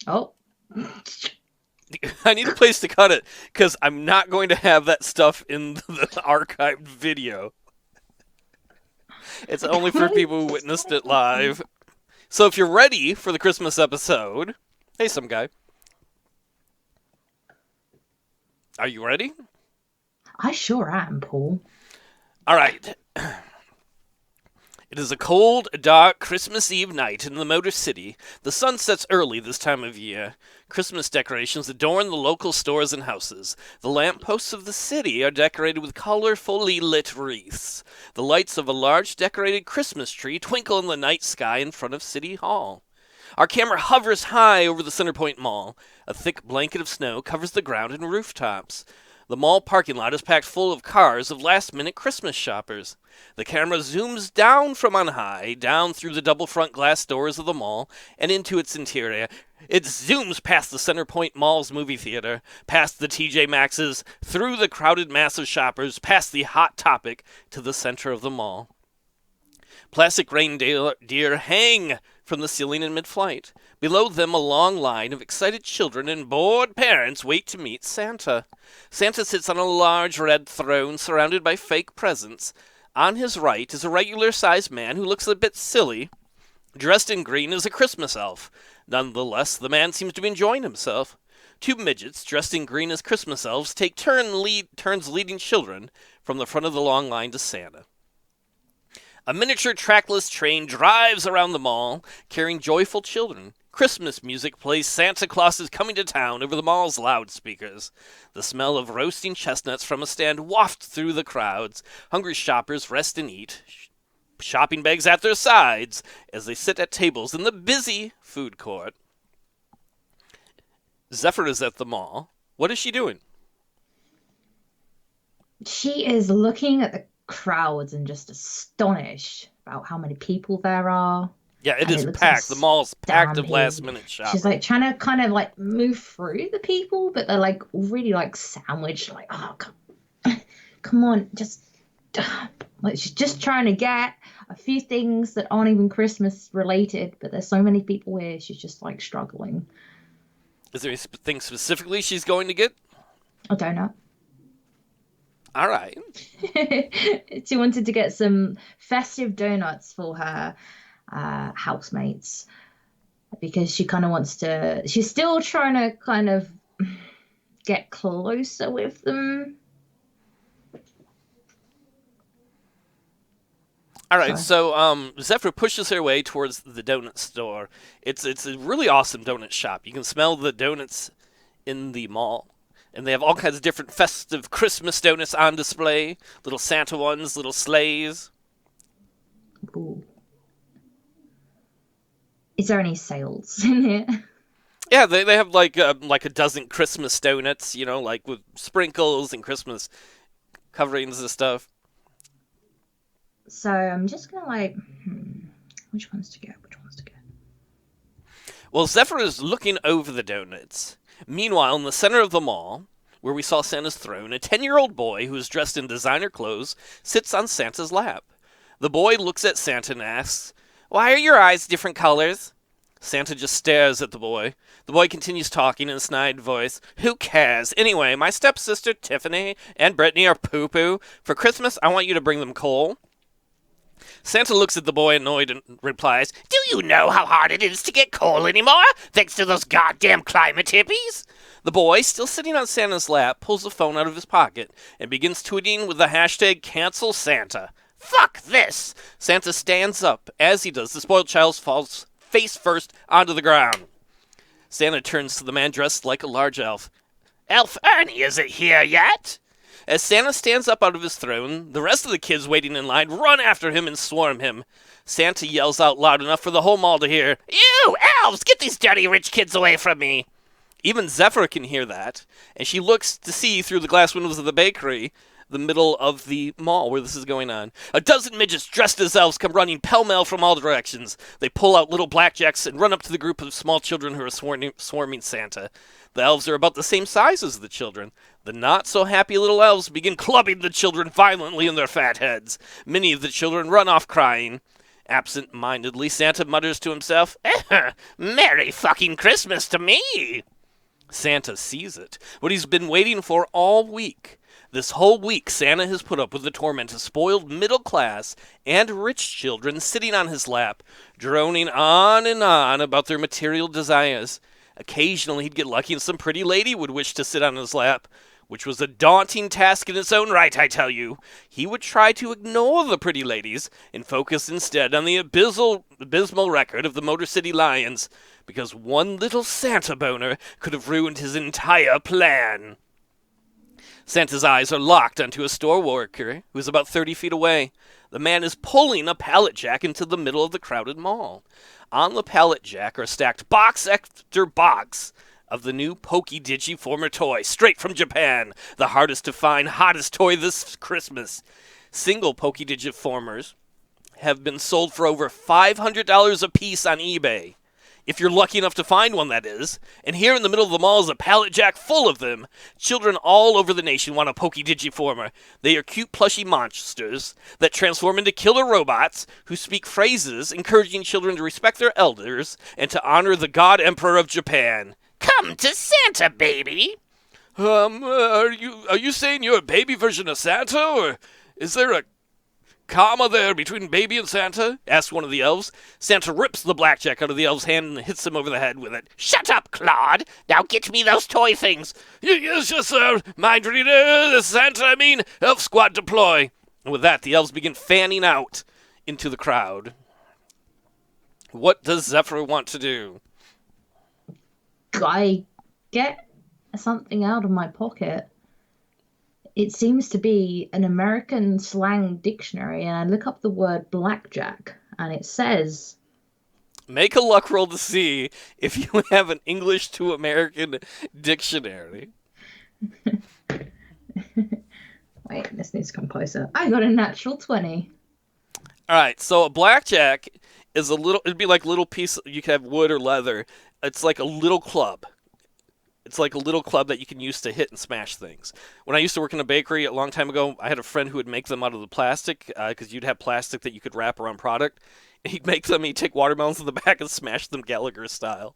Oh, I need a place to cut it because I'm not going to have that stuff in the archived video. It's only for okay. people who witnessed it live. So if you're ready for the Christmas episode, hey, some guy, are you ready? I sure am, Paul. All right. It is a cold, dark Christmas Eve night in the Motor City. The sun sets early this time of year. Christmas decorations adorn the local stores and houses. The lampposts of the city are decorated with colorfully lit wreaths. The lights of a large decorated Christmas tree twinkle in the night sky in front of City Hall. Our camera hovers high over the Centerpoint Mall. A thick blanket of snow covers the ground and rooftops. The mall parking lot is packed full of cars of last minute Christmas shoppers. The camera zooms down from on high, down through the double front glass doors of the mall, and into its interior. It zooms past the Centerpoint Mall's movie theater, past the TJ Maxx's, through the crowded mass of shoppers, past the Hot Topic, to the center of the mall. Plastic reindeer hang from the ceiling in mid flight. Below them, a long line of excited children and bored parents wait to meet Santa. Santa sits on a large red throne surrounded by fake presents. On his right is a regular sized man who looks a bit silly, dressed in green as a Christmas elf. Nonetheless, the man seems to be enjoying himself. Two midgets dressed in green as Christmas elves take turns leading children from the front of the long line to Santa. A miniature trackless train drives around the mall, carrying joyful children. Christmas music plays Santa Claus is Coming to Town over the mall's loudspeakers. The smell of roasting chestnuts from a stand wafts through the crowds. Hungry shoppers rest and eat, shopping bags at their sides, as they sit at tables in the busy food court. Zephyr is at the mall. What is she doing? She is looking at the crowds and just astonished about how many people there are. Yeah, it And is it looks like a packed. The mall's packed of last stampede. minute She's like shoppers. trying to kind of like move through the people, but they're like really like sandwiched, like, oh, come on, just like she's just trying to get a few things that aren't even Christmas related, but there's so many people here, she's just like struggling. Is there anything specifically she's going to get? I don't know. All right. She wanted to get some festive donuts for her housemates because she kind of wants to, she's still trying to kind of get closer with them. All right, So, so Zephyr pushes her way towards the donut store. It's a really awesome donut shop. You can smell the donuts in the mall, and they have all kinds of different festive Christmas donuts on display. Little Santa ones, little sleighs. ooh. Is there any sales in here? Yeah, they have like a dozen Christmas donuts, you know, like with sprinkles and Christmas coverings and stuff. So I'm just gonna like, which ones to get? Which ones to get? Well, Zephyr is looking over the donuts. Meanwhile, in the center of the mall, where we saw Santa's throne, a 10-year-old boy who is dressed in designer clothes sits on Santa's lap. The boy looks at Santa and asks, "Why are your eyes different colors?" Santa just stares at the boy. The boy continues talking in a snide voice. "Who cares? Anyway, my stepsister Tiffany and Brittany are poo-poo. For Christmas, I want you to bring them coal." Santa looks at the boy annoyed and replies, "Do you know how hard it is to get coal anymore, thanks to those goddamn climate hippies?" The boy, still sitting on Santa's lap, pulls the phone out of his pocket and begins tweeting with the hashtag cancel Santa. "Fuck this!" Santa stands up. As he does, the spoiled child falls face first onto the ground. Santa turns to the man dressed like a large elf. "Elf Ernie isn't here yet." As Santa stands up out of his throne, the rest of the kids waiting in line run after him and swarm him. Santa yells out loud enough for the whole mall to hear, "You elves, get these dirty rich kids away from me!" Even Zephyr can hear that, and she looks to see through the glass windows of the bakery, the middle of the mall where this is going on. A dozen midgets dressed as elves come running pell-mell from all directions. They pull out little blackjacks and run up to the group of small children who are swarming Santa. The elves are about the same size as the children. The not-so-happy little elves begin clubbing the children violently in their fat heads. Many of the children run off crying, Absent-mindedly, Santa mutters to himself, Merry fucking Christmas to me! Santa sees it, what he's been waiting for all week. This whole week, Santa has put up with the torment of spoiled middle class and rich children sitting on his lap, droning on and on about their material desires. Occasionally, he'd get lucky and some pretty lady would wish to sit on his lap, which was a daunting task in its own right, I tell you. He would try to ignore the pretty ladies and focus instead on the abysmal record of the Motor City Lions, because one little Santa boner could have ruined his entire plan. Santa's eyes are locked onto a store worker who is about 30 feet away. The man is pulling a pallet jack into the middle of the crowded mall. On the pallet jack are stacked box after box of the new Pokey Digiformer toy, straight from Japan, the hardest to find, hottest toy this Christmas. Single Pokey Digiformers have been sold for over $500 a piece on eBay. If you're lucky enough to find one, that is. And here in the middle of the mall is a pallet jack full of them. Children all over the nation want a Pokey Digiformer. They are cute plushy monsters that transform into killer robots who speak phrases encouraging children to respect their elders and to honor the God Emperor of Japan. Come to Santa, baby! Are you saying you're a baby version of Santa, or is there a comma there between baby and Santa? Asked one of the elves. Santa rips the blackjack out of the elf's hand and hits him over the head with it. Shut up, Claude! Now get me those toy things! Yes, sir. Mind reader, Santa, I mean, elf squad deploy. And with that, the elves begin fanning out into the crowd. What does Zephyr want to do? I get something out of my pocket. It seems to be an American slang dictionary, and I look up the word blackjack, and it says... Make a luck roll to see if you have an English to American dictionary. Wait, this needs to come closer. I got a natural 20. Alright, so a blackjack is it'd be like a little piece, you could have wood or leather. It's like a little club. It's like a little club that you can use to hit and smash things. When I used to work in a bakery a long time ago, I had a friend who would make them out of the plastic, because you'd have plastic that you could wrap around product. And he'd make them, he'd take watermelons in the back and smash them Gallagher style.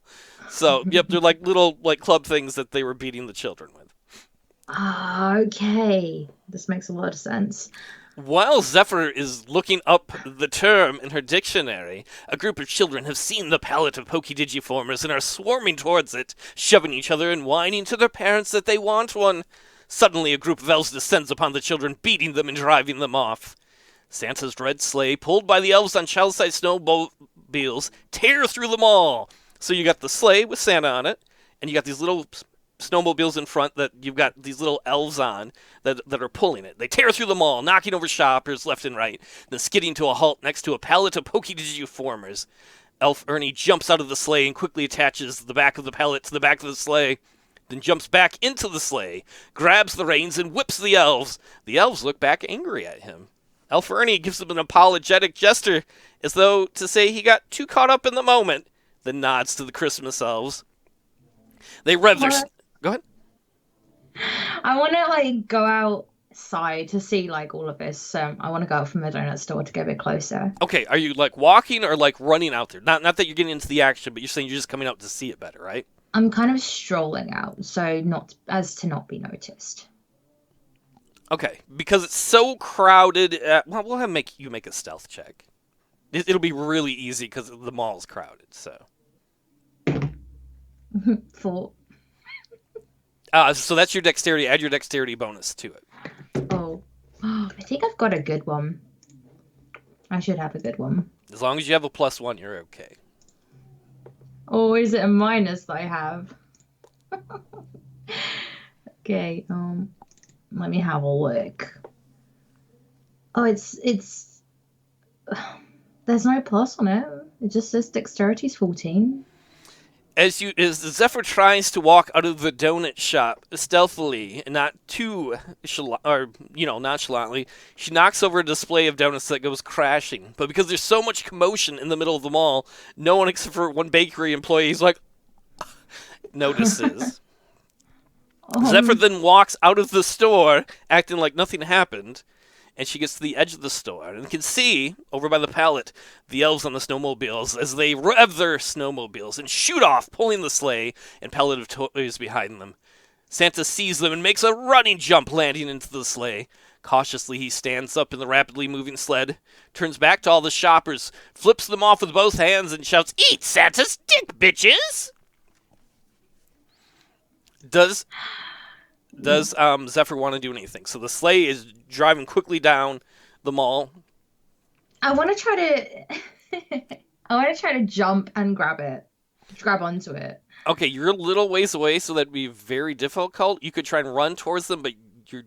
So, yep, they're like little club things that they were beating the children with. Okay. This makes a lot of sense. While Zephyr is looking up the term in her dictionary, a group of children have seen the pallet of Pokey Digiformers and are swarming towards it, shoving each other and whining to their parents that they want one. Suddenly, a group of elves descends upon the children, beating them and driving them off. Santa's red sleigh, pulled by the elves on child-sized snowmobiles, tear through the mall. So you got the sleigh with Santa on it, and you got these little snowmobiles in front that you've got these little elves on that are pulling it. They tear through the mall, knocking over shoppers left and right, then skidding to a halt next to a pallet of Pokey Digiformers. Elf Ernie jumps out of the sleigh and quickly attaches the back of the pallet to the back of the sleigh, then jumps back into the sleigh, grabs the reins, and whips the elves. The elves look back angry at him. Elf Ernie gives them an apologetic gesture, as though to say he got too caught up in the moment, then nods to the Christmas elves. They rev their... Go ahead. I want to go outside to see all of this. I want to go out from the donut store to get a bit closer. Okay, are you walking or running out there? Not that you're getting into the action, but you're saying you're just coming out to see it better, right? I'm kind of strolling out, so not be noticed. Okay, because it's so crowded. Well, we'll make you make a stealth check. It'll be really easy because the mall's crowded. So. 4. So that's your dexterity. Add your dexterity bonus to it. Oh, I think I've got a good one. I should have a good one. As long as you have a +1, you're okay. Or is it a minus that I have? Okay, let me have a look. Oh, it's there's no plus on it. It just says dexterity's 14. As Zephyr tries to walk out of the donut shop stealthily and not too nonchalantly, she knocks over a display of donuts that goes crashing. But because there's so much commotion in the middle of the mall, no one except for one bakery employee notices. Zephyr then walks out of the store, acting like nothing happened, and she gets to the edge of the store and can see, over by the pallet, the elves on the snowmobiles as they rev their snowmobiles and shoot off, pulling the sleigh and pallet of toys behind them. Santa sees them and makes a running jump, landing into the sleigh. Cautiously, he stands up in the rapidly moving sled, turns back to all the shoppers, flips them off with both hands, and shouts, "Eat Santa's dick, bitches!" Does Zephyr want to do anything? So the sleigh is driving quickly down the mall. I want to try to. I want to try to jump and grab onto it. Okay, you're a little ways away, so that'd be very difficult. You could try and run towards them, but you're...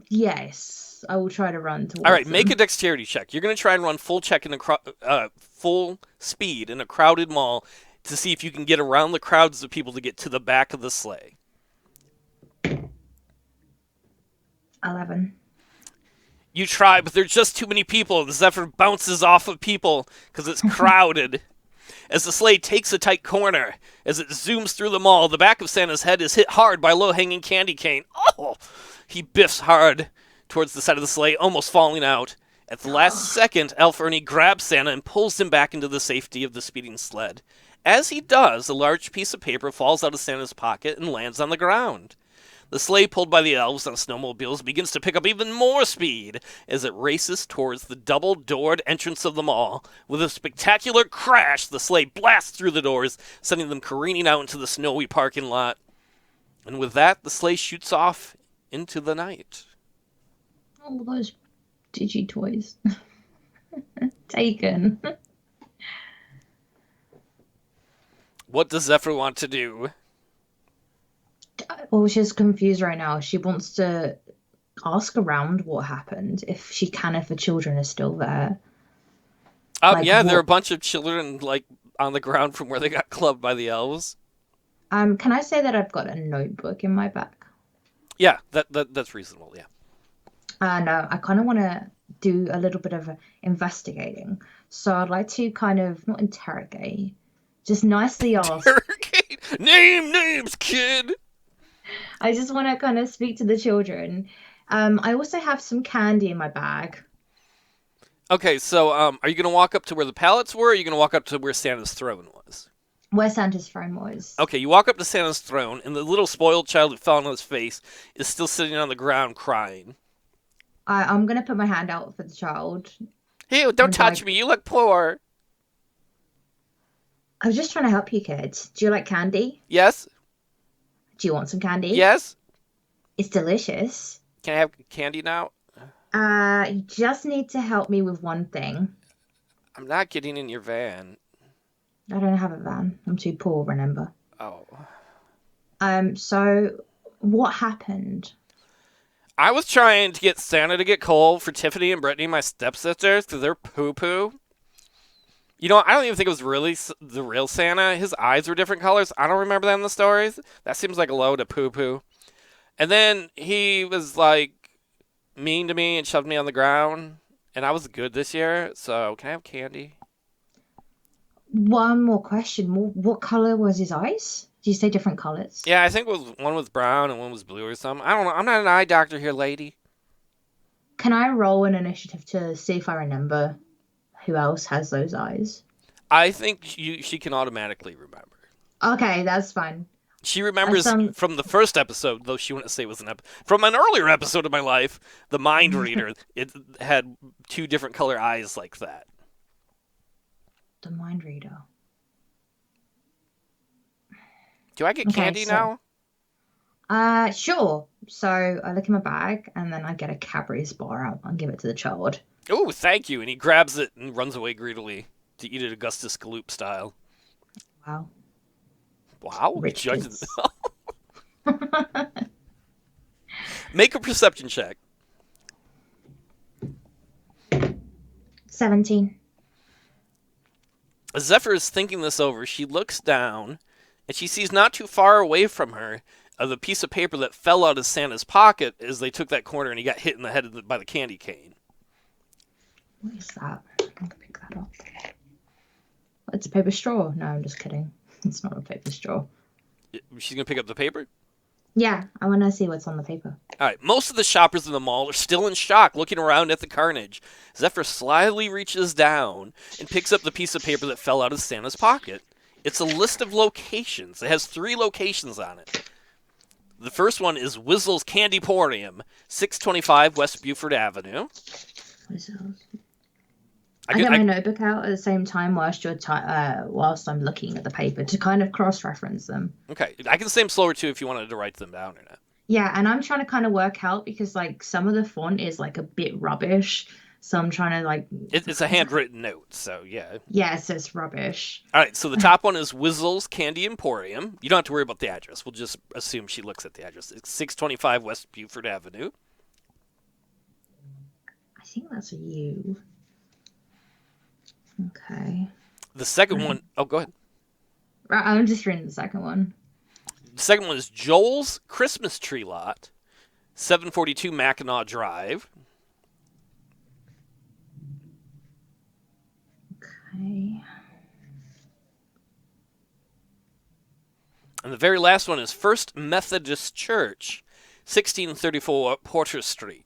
Yes, I will try to run towards All right, them. make a dexterity check. You're going to try and run full check in full speed in a crowded mall to see if you can get around the crowds of people to get to the back of the sleigh. 11. You try, but there's just too many people. The Zephyr bounces off of people because it's crowded. As the sleigh takes a tight corner, as it zooms through the mall, the back of Santa's head is hit hard by a low-hanging candy cane. Oh! He biffs hard towards the side of the sleigh, almost falling out. At the last second, Elf Ernie grabs Santa and pulls him back into the safety of the speeding sled. As he does, a large piece of paper falls out of Santa's pocket and lands on the ground. The sleigh pulled by the elves on snowmobiles begins to pick up even more speed as it races towards the double-doored entrance of the mall. With a spectacular crash, the sleigh blasts through the doors, sending them careening out into the snowy parking lot. And with that, the sleigh shoots off into the night. All those digi toys taken. What does Zephyr want to do? Well, she's confused right now. She wants to ask around what happened, if she can, if the children are still there. Like, Yeah, there are a bunch of children on the ground from where they got clubbed by the elves. Can I say that I've got a notebook in my bag? Yeah, that's reasonable. Yeah. No, I kind of want to do a little bit of investigating. So I'd like to kind of not interrogate, just nicely ask. Name names, kid. I just want to kind of speak to the children. I also have some candy in my bag. Okay, so are you going to walk up to where the pallets were, or are you going to walk up to where Santa's throne was? Where Santa's throne was. Okay, you walk up to Santa's throne, and the little spoiled child that fell on his face is still sitting on the ground crying. I'm going to put my hand out for the child. Hey, don't touch me. You look poor. I was just trying to help you, kids. Do you like candy? Yes. Do you want some candy? Yes. It's delicious. Can I have candy now? You just need to help me with one thing. I'm not getting in your van. I don't have a van. I'm too poor, remember? Oh. So what happened? I was trying to get Santa to get coal for Tiffany and Brittany, my stepsisters, because they're poo-poo. You know, I don't even think it was really the real Santa. His eyes were different colors. I don't remember that in the stories. That seems like a load of poo-poo. And then he was, mean to me and shoved me on the ground. And I was good this year, so can I have candy? One more question. What color was his eyes? Did you say different colors? Yeah, I think one was brown and one was blue or something. I don't know. I'm not an eye doctor here, lady. Can I roll an initiative to see if I remember who else has those eyes? I think she can automatically remember. Okay, that's fine. She remembers from the first episode, though she wouldn't say it was from an earlier episode of my life, the mind reader. It had two different color eyes like that. The mind reader. Do I get candy now? Sure. So I look in my bag and then I get a Cadbury's bar out and give it to the child. Oh, thank you. And he grabs it and runs away greedily to eat it Augustus Gloop style. Wow. Wow. Rich kids. Make a perception check. 17. As Zephyr is thinking this over, she looks down and she sees not too far away from her the piece of paper that fell out of Santa's pocket as they took that corner and he got hit in the head by the candy cane. What is that? I'm going to pick that up. It's a paper straw. No, I'm just kidding. It's not a paper straw. She's going to pick up the paper? Yeah, I want to see what's on the paper. All right, most of the shoppers in the mall are still in shock, looking around at the carnage. Zephyr slyly reaches down and picks up the piece of paper that fell out of Santa's pocket. It's a list of locations. It has 3 locations on it. The first one is Whistle's Candyporium, 625 West Buford Avenue. I I could, get I, my notebook out at the same time whilst I'm looking at the paper to kind of cross-reference them. okay, I can say them slower too if you wanted to write them down or not. Yeah, and I'm trying to kind of work out because like some of the font is like a bit rubbish, so I'm trying to like, It's a handwritten note, so yeah. yes, it's rubbish. All right, so the top one is Whistle's Candy Emporium. You don't have to worry about the address. We'll just assume she looks at the address. It's 625 West Buford Avenue. I think that's a U. Okay. The second one, oh, go ahead. Right, I'm just reading the second one. The second one is Joel's Christmas Tree Lot, 742 Mackinac Drive. Okay. And the very last one is First Methodist Church, 1634 Porter Street.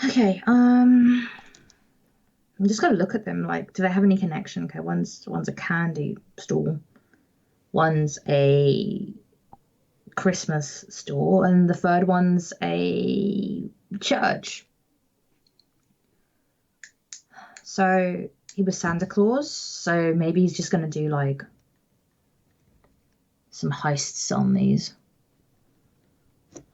Okay, I'm just gonna look at them. Like, do they have any connection? Okay, one's a candy store, one's a Christmas store, and the third one's a church. So he was Santa Claus, so maybe he's just gonna do like some heists on these.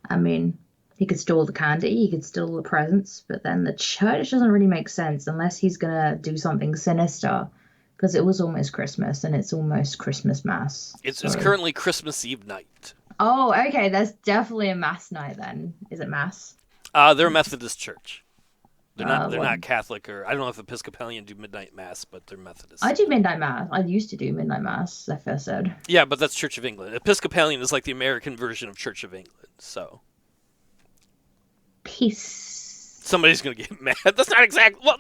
I mean, he could steal the candy, he could steal the presents, but then the church doesn't really make sense unless he's gonna do something sinister. Because it was almost Christmas and it's almost Christmas Mass. It's So, currently Christmas Eve night. oh, okay, that's definitely a Mass night then. Is it Mass? They're a Methodist church. They're What? not Catholic, or I don't know if Episcopalian do midnight mass, but they're I Methodist. do midnight Mass. I used to do midnight Mass, as I first said. Yeah, but that's Church of England. Episcopalian is like the American version of Church of England. So Peace. somebody's gonna get mad. That's not exactly. Well,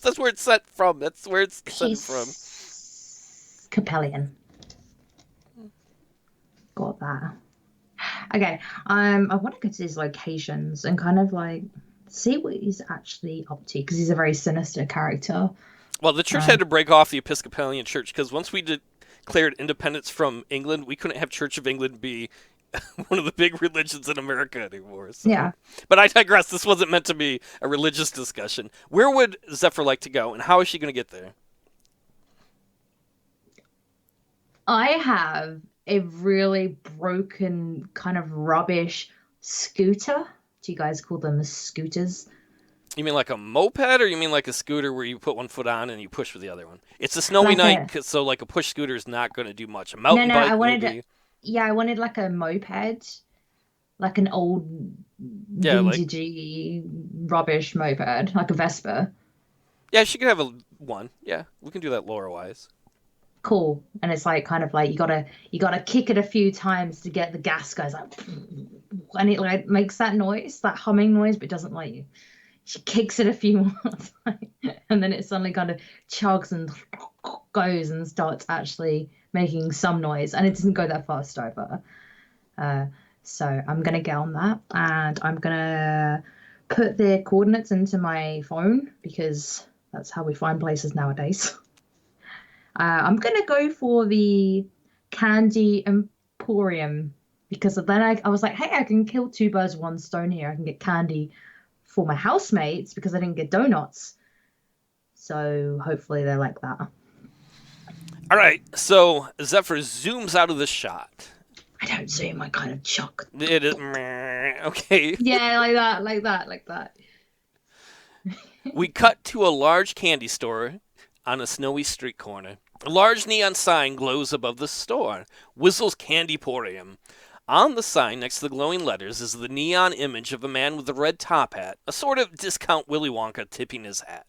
that's where it's set from. That's where it's set from. Peace. Capellian. Got that. Okay. I want to go to his locations and kind of like see what he's actually up to because he's a very sinister character. Well, the church Uh, had to break off the Episcopalian Church because once we declared independence from England, we couldn't have Church of England be one of the big religions in America anymore. So, yeah. but I digress. This wasn't meant to be a religious discussion. Where would Zephyr like to go, and how is she going to get there? I have a really broken kind of rubbish scooter. Do you guys call them scooters? You mean like a moped, or you mean like a scooter where you put one foot on and you push with the other one? It's a snowy Like night, a so like a push scooter is not going to do much. A no, mountain no, I bike, wanted maybe. yeah, I wanted like a moped, like an old Yeah, like vintagey rubbish moped, like a Vespa. yeah, she could have a one. Yeah, we can do that lore wise. Cool. And it's like kind of like you gotta kick it a few times to get the gas goes like and it like makes that noise, that humming noise, but it doesn't like you. She kicks it a few more times and then it suddenly kind of chugs and goes and starts actually making some noise. And it doesn't go that fast over. Uh, so I'm gonna get on that and I'm gonna put the coordinates into my phone because that's how we find places nowadays. I'm gonna go for the Candy Emporium because then I was like, hey, I can kill two birds with one stone here. I can get candy for my housemates because I didn't get donuts. So hopefully they're like that. All right, so Zephyr zooms out of the shot. I don't zoom, I kind of chuck. It is okay. Yeah, like that, like that, like that. We cut to a large candy store on a snowy street corner. A large neon sign glows above the store. Whistle's Candyporium. On the sign, next to the glowing letters, is the neon image of a man with a red top hat, a sort of discount Willy Wonka tipping his hat.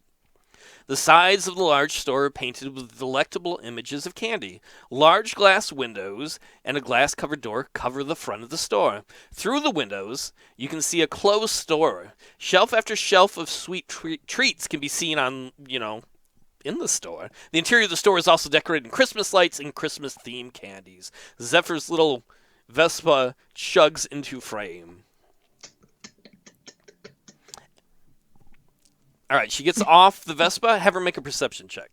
The sides of the large store are painted with delectable images of candy. Large glass windows and a glass covered door cover the front of the store. Through the windows, you can see a closed store. Shelf after shelf of sweet treats can be seen on, in the store. The interior of the store is also decorated in Christmas lights and Christmas-themed candies. Zephyr's little Vespa chugs into frame. All right, she gets off the Vespa. Have her make a perception check.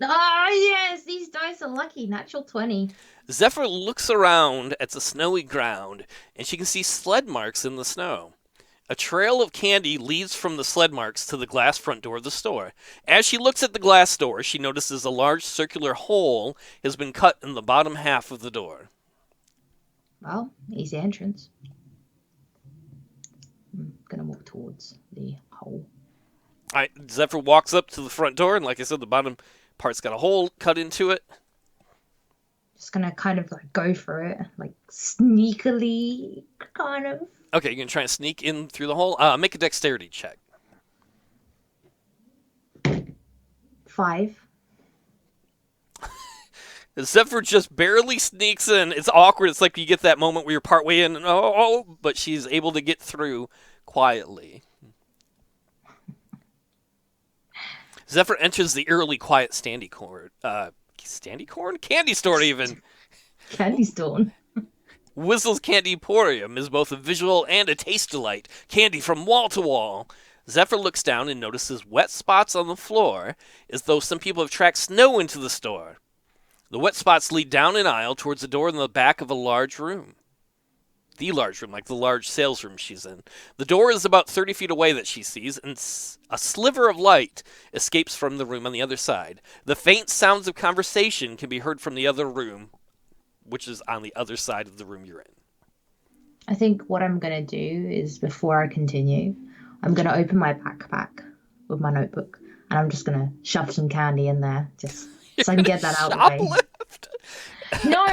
Ah, yes, these dice are lucky. Natural 20. Zephyr looks around at the snowy ground, and she can see sled marks in the snow. A trail of candy leads from the sled marks to the glass front door of the store. As she looks at the glass door, she notices a large circular hole has been cut in the bottom half of the door. Well, easy entrance. I'm gonna walk towards the hole. All right, Zephyr walks up to the front door, and like I said, the bottom part's got a hole cut into it. Just gonna kind of like go for it, like sneakily, kind of. Okay, you're going to try and sneak in through the hole. Make a dexterity check. 5. Zephyr just barely sneaks in. It's awkward. It's like you get that moment where you're partway in, and but she's able to get through quietly. Zephyr enters the eerily quiet standy corn. Standy corn? Candy store, even. Candy store. Whistle's Candy Emporium is both a visual and a taste delight. Candy from wall to wall. Zephyr looks down and notices wet spots on the floor, as though some people have tracked snow into the store. The wet spots lead down an aisle towards a door in the back of a large room. The large room, like the large sales room she's in. The door is about 30 feet away that she sees, and a sliver of light escapes from the room on the other side. The faint sounds of conversation can be heard from the other room, which is on the other side of the room you're in. I think what I'm going to do is, before I continue, I'm going to open my backpack with my notebook, and I'm just going to shove some candy in there, just so I can get that out of the way. No,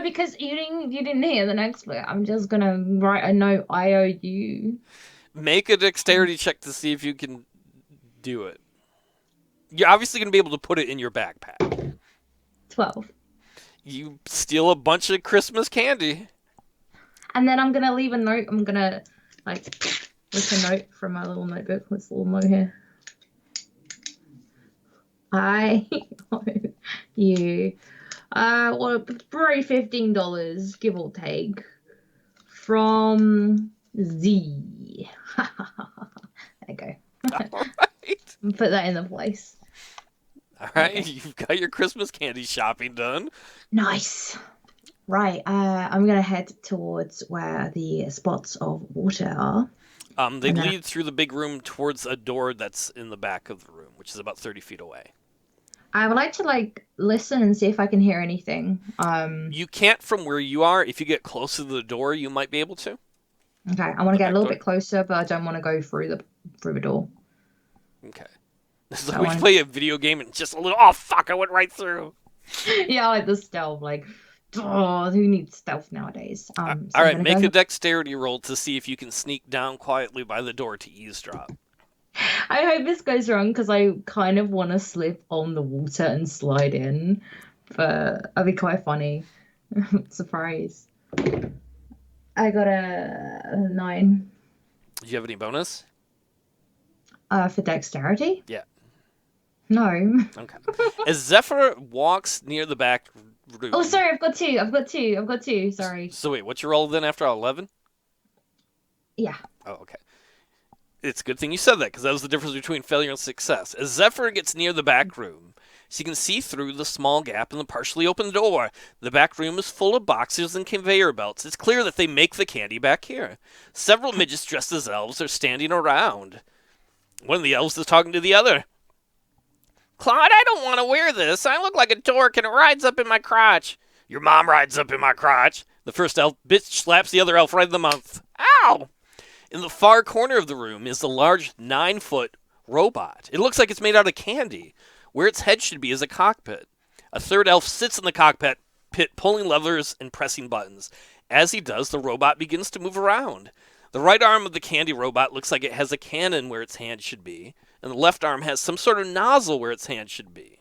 because you didn't hear the next bit. I'm just going to write a note, I owe you. Make a dexterity check to see if you can do it. You're obviously going to be able to put it in your backpack. 12. You steal a bunch of Christmas candy. And then I'm going to leave a note. I'm going to, like, with a note from my little notebook. This little note here. I owe you. Well, probably $15, give or take, from Z. There you go. All right. Put that in the place. All right, okay. You've got your Christmas candy shopping done. Nice. Right, I'm going to head towards where the spots of water are. They lead through the big room towards a door that's in the back of the room, which is about 30 feet away. I would like to, like, listen and see if I can hear anything. You can't from where you are. If you get closer to the door, you might be able to. Okay, I want to get a little bit closer, but I don't want to go through the door. Okay. It's like we play a video game and just a little, oh, fuck, I went right through. Yeah, like the stealth, like, oh, who needs stealth nowadays? So all right, make a dexterity roll to see if you can sneak down quietly by the door to eavesdrop. I hope this goes wrong, because I kind of want to slip on the water and slide in, but that'd be quite funny. Surprise. I got a 9. Do you have any bonus? For dexterity? Yeah. No. Okay. As Zephyr walks near the back room... Oh, sorry, I've got two, sorry. So wait, what's your roll then after 11? Yeah. Oh, okay. It's a good thing you said that, because that was the difference between failure and success. As Zephyr gets near the back room, she can see through the small gap in the partially open door. The back room is full of boxes and conveyor belts. It's clear that they make the candy back here. Several midgets dressed as elves are standing around. One of the elves is talking to the other. Claude, I don't want to wear this. I look like a dork and it rides up in my crotch. Your mom rides up in my crotch. The first elf bitch slaps the other elf right in the mouth. Ow! In the far corner of the room is a large 9-foot robot. It looks like it's made out of candy. Where its head should be is a cockpit. A third elf sits in the cockpit, pulling levers and pressing buttons. As he does, the robot begins to move around. The right arm of the candy robot looks like it has a cannon where its hand should be, and the left arm has some sort of nozzle where its hand should be.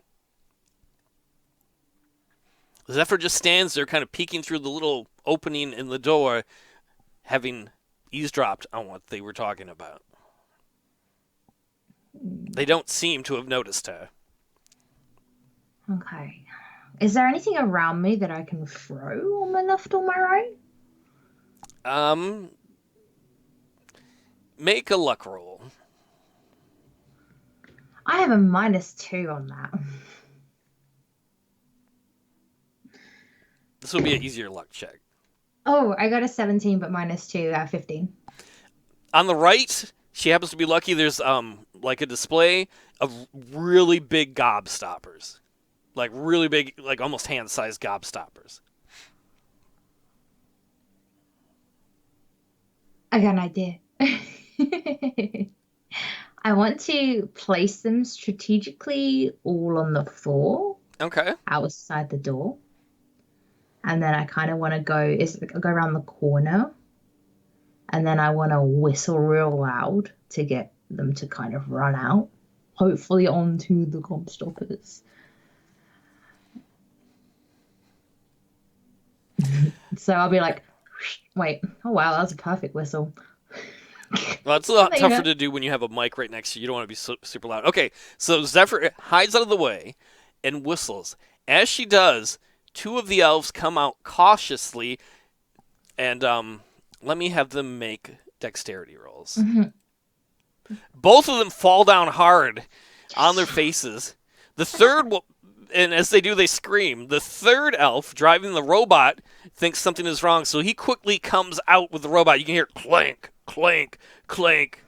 Zephyr just stands there kind of peeking through the little opening in the door, having eavesdropped on what they were talking about. They don't seem to have noticed her. Okay. Is there anything around me that I can throw on my left or my right? Um, make a luck roll. I have a -2 on that. This will be an easier luck check. Oh, I got a 17, but -2 at 15. On the right, she happens to be lucky. There's like a display of really big gobstoppers, like really big, like almost hand-sized gobstoppers. I got an idea. I want to place them strategically all on the floor Okay. outside the door. And then I kind of want to go around the corner. And then I want to whistle real loud to get them to kind of run out, hopefully onto the gobstoppers. So I'll be like, wait, oh wow, that was a perfect whistle. Well, it's a lot There you tougher go. to do when you have a mic right next to you. You don't want to be super loud. Okay, so Zephyr hides out of the way and whistles. As she does, two of the elves come out cautiously, and let me have them make dexterity rolls. Mhm. Both of them fall down hard on their faces. The third, and as they do, they scream. The third elf driving the robot thinks something is wrong, so he quickly comes out with the robot. You can hear clank, clank, clank.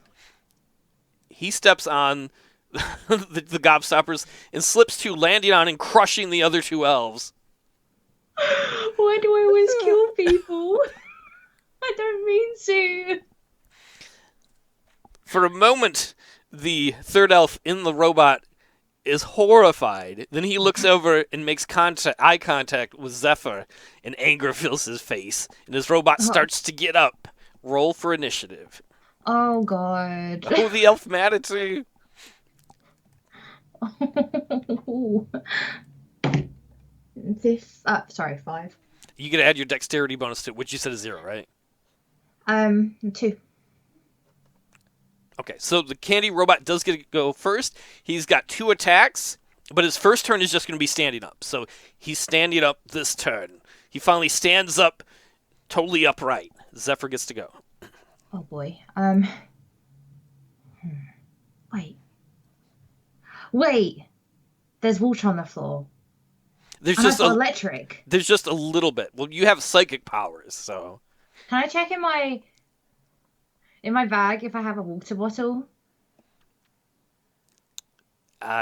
He steps on the gobstoppers and slips to, landing on and crushing the other two elves. Why do I always kill people? I don't mean to. For a moment, the third elf in the robot is horrified. Then he looks over and makes eye contact with Zephyr, and anger fills his face. And his robot Oh, starts to get up. Roll for initiative. oh God. Oh, the elf manatee. This, sorry, 5. You get to add your dexterity bonus to it, which you said is 0, right? 2. Okay, so the candy robot does get to go first. He's got 2 attacks, but his first turn is just going to be standing up. So he's standing up this turn. He finally stands up totally upright. Zephyr gets to go. Oh boy. Wait. Wait. There's water on the floor. There's And I've just got a electric. there's just a little bit. Well, you have psychic powers, so Can I check in my bag if I have a water bottle?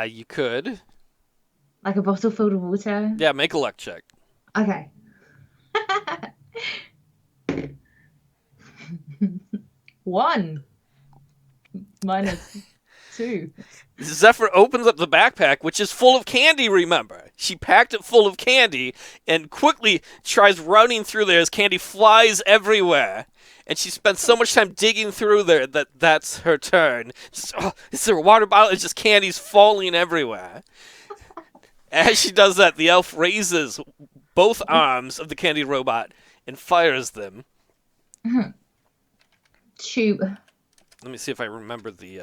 you could. Like a bottle filled with water? Yeah, make a luck check. Okay. 1 -2. Zephyr opens up the backpack, which is full of candy, remember. She packed it full of candy and quickly tries running through there as candy flies everywhere. And she spends so much time digging through there that that's her turn. Just, oh, is there a water bottle? It's just candy's falling everywhere. As she does that, the elf raises both arms of the candy robot and fires them. Shoot. Let me see if I remember the.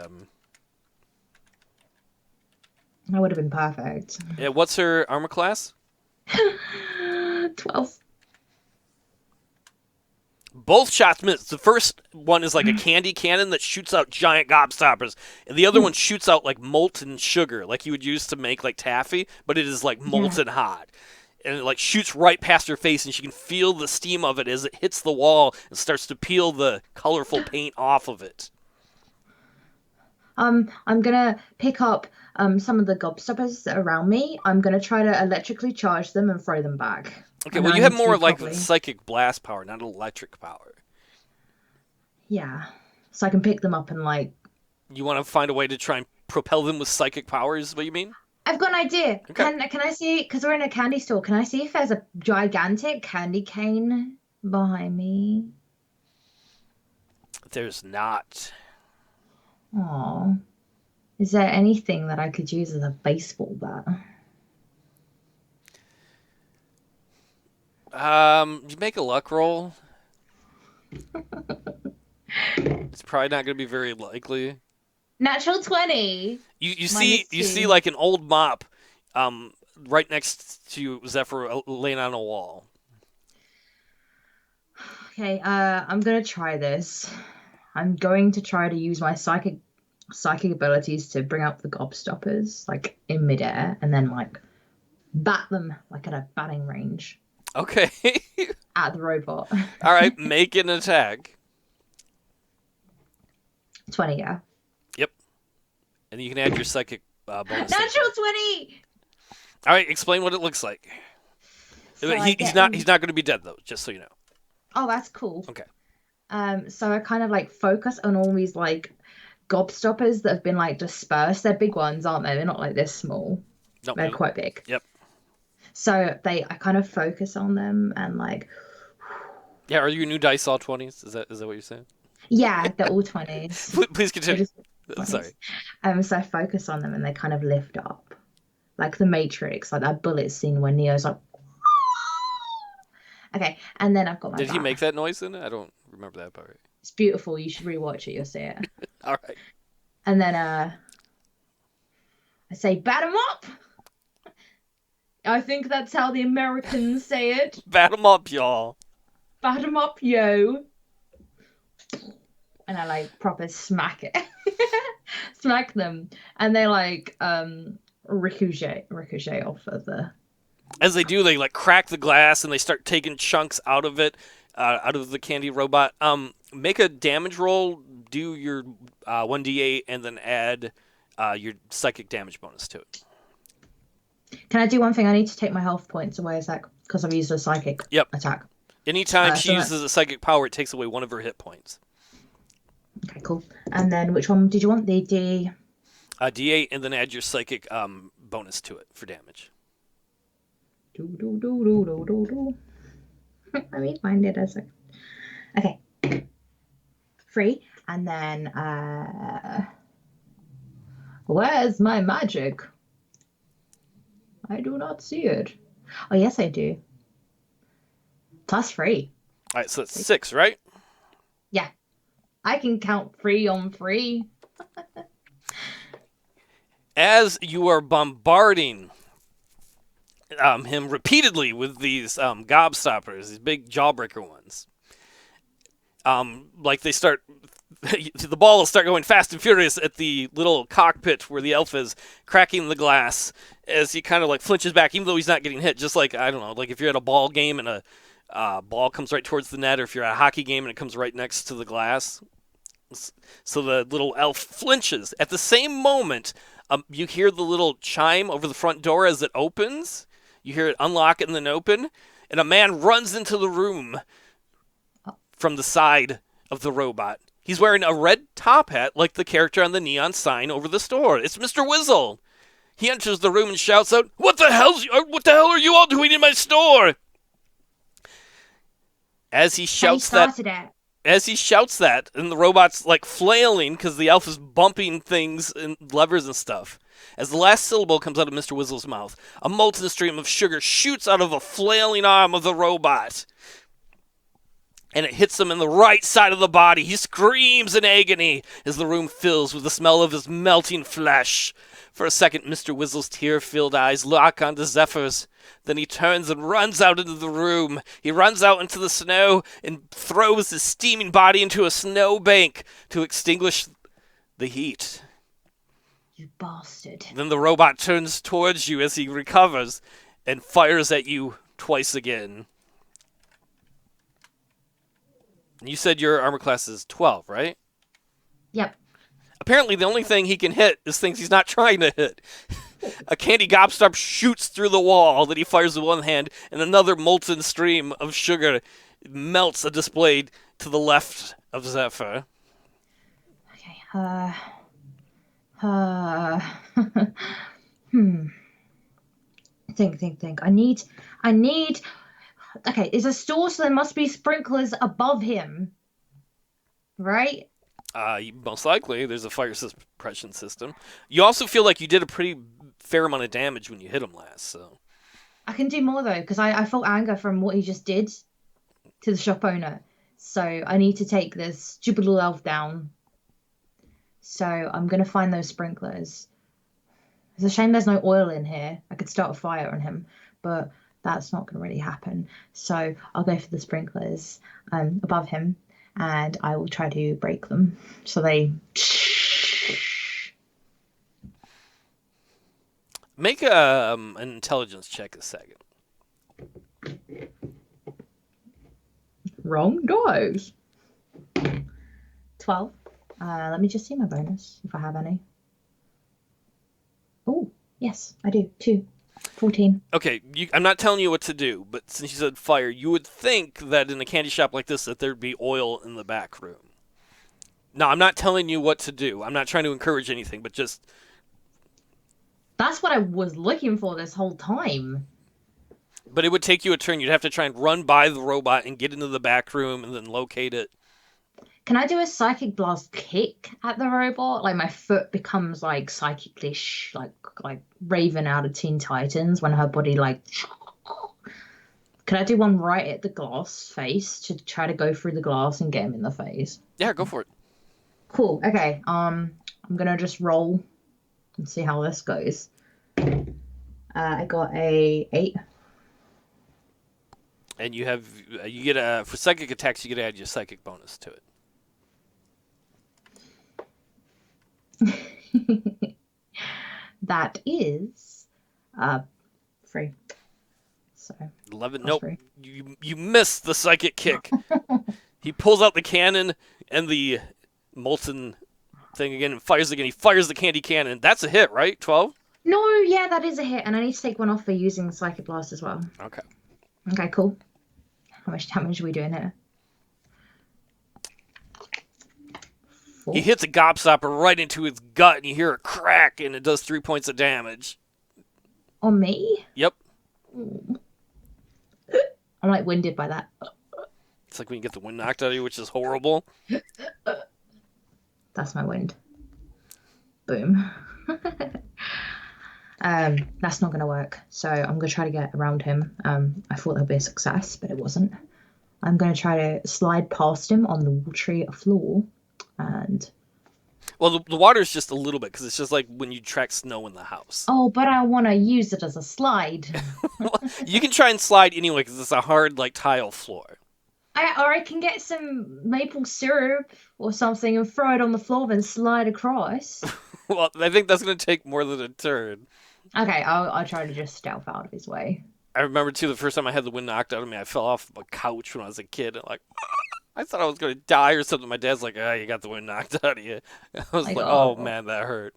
That would have been perfect. Yeah, what's her armor class? 12. Both shots miss. The first one is like a candy cannon that shoots out giant gobstoppers, and the other one shoots out like molten sugar, like you would use to make like taffy, but it is like Yeah. molten hot. And it like shoots right past her face, and she can feel the steam of it as it hits the wall and starts to peel the colorful paint off of it. I'm gonna pick up some of the gobstoppers that are around me. I'm gonna try to electrically charge them and throw them back. Okay, And well I you have need to more do like probably, psychic blast power, not electric power. yeah. So I can pick them up and like. You want to find a way to try and propel them with psychic powers, is what you mean? I've got an idea. Okay. Can I see? Because we're in a candy store. Can I see if there's a gigantic candy cane behind me? There's not. Oh, is there anything that I could use as a baseball bat? You make a luck roll. It's probably not going to be very likely. Natural 20. You see Minus you see 2. like an old mop, right next to Zephyr laying on a wall. Okay, I'm gonna try this. I'm going to try to use my psychic abilities to bring out the gobstoppers, like in midair, and then like bat them like at a batting range Okay. at the robot. All right, make an attack. 20, yeah. Yep, and you can add your psychic bonus thing to Natural it. 20! All right, explain what it looks like. So I He's get not in. he's not going to be dead though, just so you know. Oh, that's cool. Okay. So I kind of like focus on all these like gobstoppers that have been like dispersed. They're big ones, aren't they? They're not like this small. No. They're quite big. Yep. So I kind of focus on them and like, Yeah. Are you new dice all 20s? Is that what you're saying? yeah, they're all 20s. Please They're continue. just Sorry. 20s. So I focus on them and they kind of lift up. Like the Matrix, like that bullet scene when Neo's like, okay, and then I've got my Did he bat. make that noise in it? I don't remember that part. It's beautiful. You should rewatch it. You'll see it. All right. And then I say, bat 'em up. I think that's how the Americans say it. Bat him up, y'all. Bat 'em up, yo. And I like proper smack it, smack them, and they like ricochet off of the. As they do, they like crack the glass and they start taking chunks out of it, out of the candy robot. Make a damage roll. Do your 1d8 and then add your psychic damage bonus to it. Can I do one thing? I need to take my health points away. Is that because I've used a psychic Yep. attack? Anytime she So uses a psychic power, it takes away one of her hit points. okay, cool. And then which one did you want? The D. D8 and then add your psychic bonus to it for damage. Do do do do do do do. Let me find it as a. Okay. 3, and then where's my magic? I do not see it. Oh yes, I do. +3. All right, so that's 6, right? Yeah, I can count 3 on 3. As you are bombarding him repeatedly with these gobstoppers, these big jawbreaker ones, like they start, the ball will start going fast and furious at the little cockpit where the elf is, cracking the glass as he kind of like flinches back, even though he's not getting hit. Just like, I don't know, like if you're at a ball game and a ball comes right towards the net, or if you're at a hockey game and it comes right next to the glass. So the little elf flinches. At the same moment, you hear the little chime over the front door as it opens. You hear it unlock and then open, and a man runs into the room from the side of the robot. He's wearing a red top hat like the character on the neon sign over the store. It's Mr. Whizzle. He enters the room and shouts out, What the hell are you all doing in my store?" As he shouts that, and the robot's like flailing because the elf is bumping things and levers and stuff. As the last syllable comes out of Mr. Whizzle's mouth, a molten stream of sugar shoots out of a flailing arm of the robot, and it hits him in the right side of the body. He screams in agony as the room fills with the smell of his melting flesh. For a second, Mr. Whizzle's tear-filled eyes lock onto Zephyr's. Then he turns and runs out into the room. He runs out into the snow and throws his steaming body into a snowbank to extinguish the heat. You bastard. Then the robot turns towards you as he recovers and fires at you twice again. You said your armor class is 12, right? Yep. Apparently, the only thing he can hit is things he's not trying to hit. A candy gobstop shoots through the wall that he fires with one hand, and another molten stream of sugar melts a display to the left of Zephyr. Okay. Hmm. Think. I need. Okay, it's a store, so there must be sprinklers above him, right? Most likely, there's a fire suppression system. You also feel like you did a pretty fair amount of damage when you hit him last, so. I can do more though, because I felt anger from what he just did to the shop owner. So I need to take this stupid little elf down. So I'm gonna find those sprinklers. It's a shame there's no oil in here. I could start a fire on him, but that's not gonna really happen. So I'll go for the sprinklers above him, and I will try to break them. So they Make a an intelligence check a second. wrong dice. 12. Let me just see my bonus if I have any. Oh, yes, I do. 2. 14. Okay, I'm not telling you what to do, but since you said fire, you would think that in a candy shop like this that there'd be oil in the back room. No, I'm not telling you what to do. I'm not trying to encourage anything, but just That's what I was looking for this whole time. but it would take you a turn. You'd have to try and run by the robot and get into the back room and then locate it. Can I do a psychic blast kick at the robot? Like my foot becomes like psychically like Raven out of Teen Titans when her body like. Can I do one right at the glass face to try to go through the glass and get him in the face? Yeah, go for it. Cool. Okay. I'm gonna just roll and see how this goes. I got a 8. And you get a for psychic attacks you get to add your psychic bonus to it. That is 3. So 11. plus Nope. 3. You missed the psychic kick. He pulls out the cannon and the molten thing again and fires again. He fires the candy cannon. That's a hit, right? 12? No, yeah, that is a hit, and I need to take one off for using Psychic Blast as well. Okay. Okay, cool. How much damage are we doing here? 4. He hits a gobstopper right into his gut and you hear a crack and it does 3 points of damage. On me? Yep. I'm like winded by that. It's like when you get the wind knocked out of you, which is horrible. That's my wind. Boom. That's not going to work. So I'm going to try to get around him. I thought that would be a success, but it wasn't. I'm going to try to slide past him on the watery floor. And Well, the water's just a little bit because it's just like when you track snow in the house. oh, but I want to use it as a slide. You can try and slide anyway because it's a hard like tile floor. Or I can get some maple syrup or something and throw it on the floor and slide across. Well, I think that's going to take more than a turn. Okay, I'll try to just stealth out of his way. I remember too the first time I had the wind knocked out of me, I fell off a couch when I was a kid and like I thought I was going to die or something. My dad's like, "Ah, you got the wind knocked out of you." I was like, "Oh man, that hurt."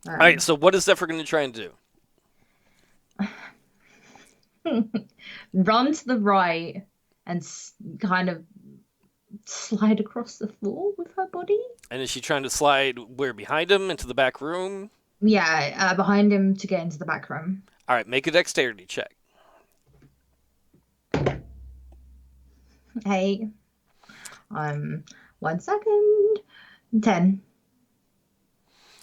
All right, so what is Zephyr going to try and do? Run to the right and kind of slide across the floor with her body. And is she trying to slide where behind him into the back room? Yeah, behind him to get into the back room. All right, make a dexterity check. Hey, 1 second. 10.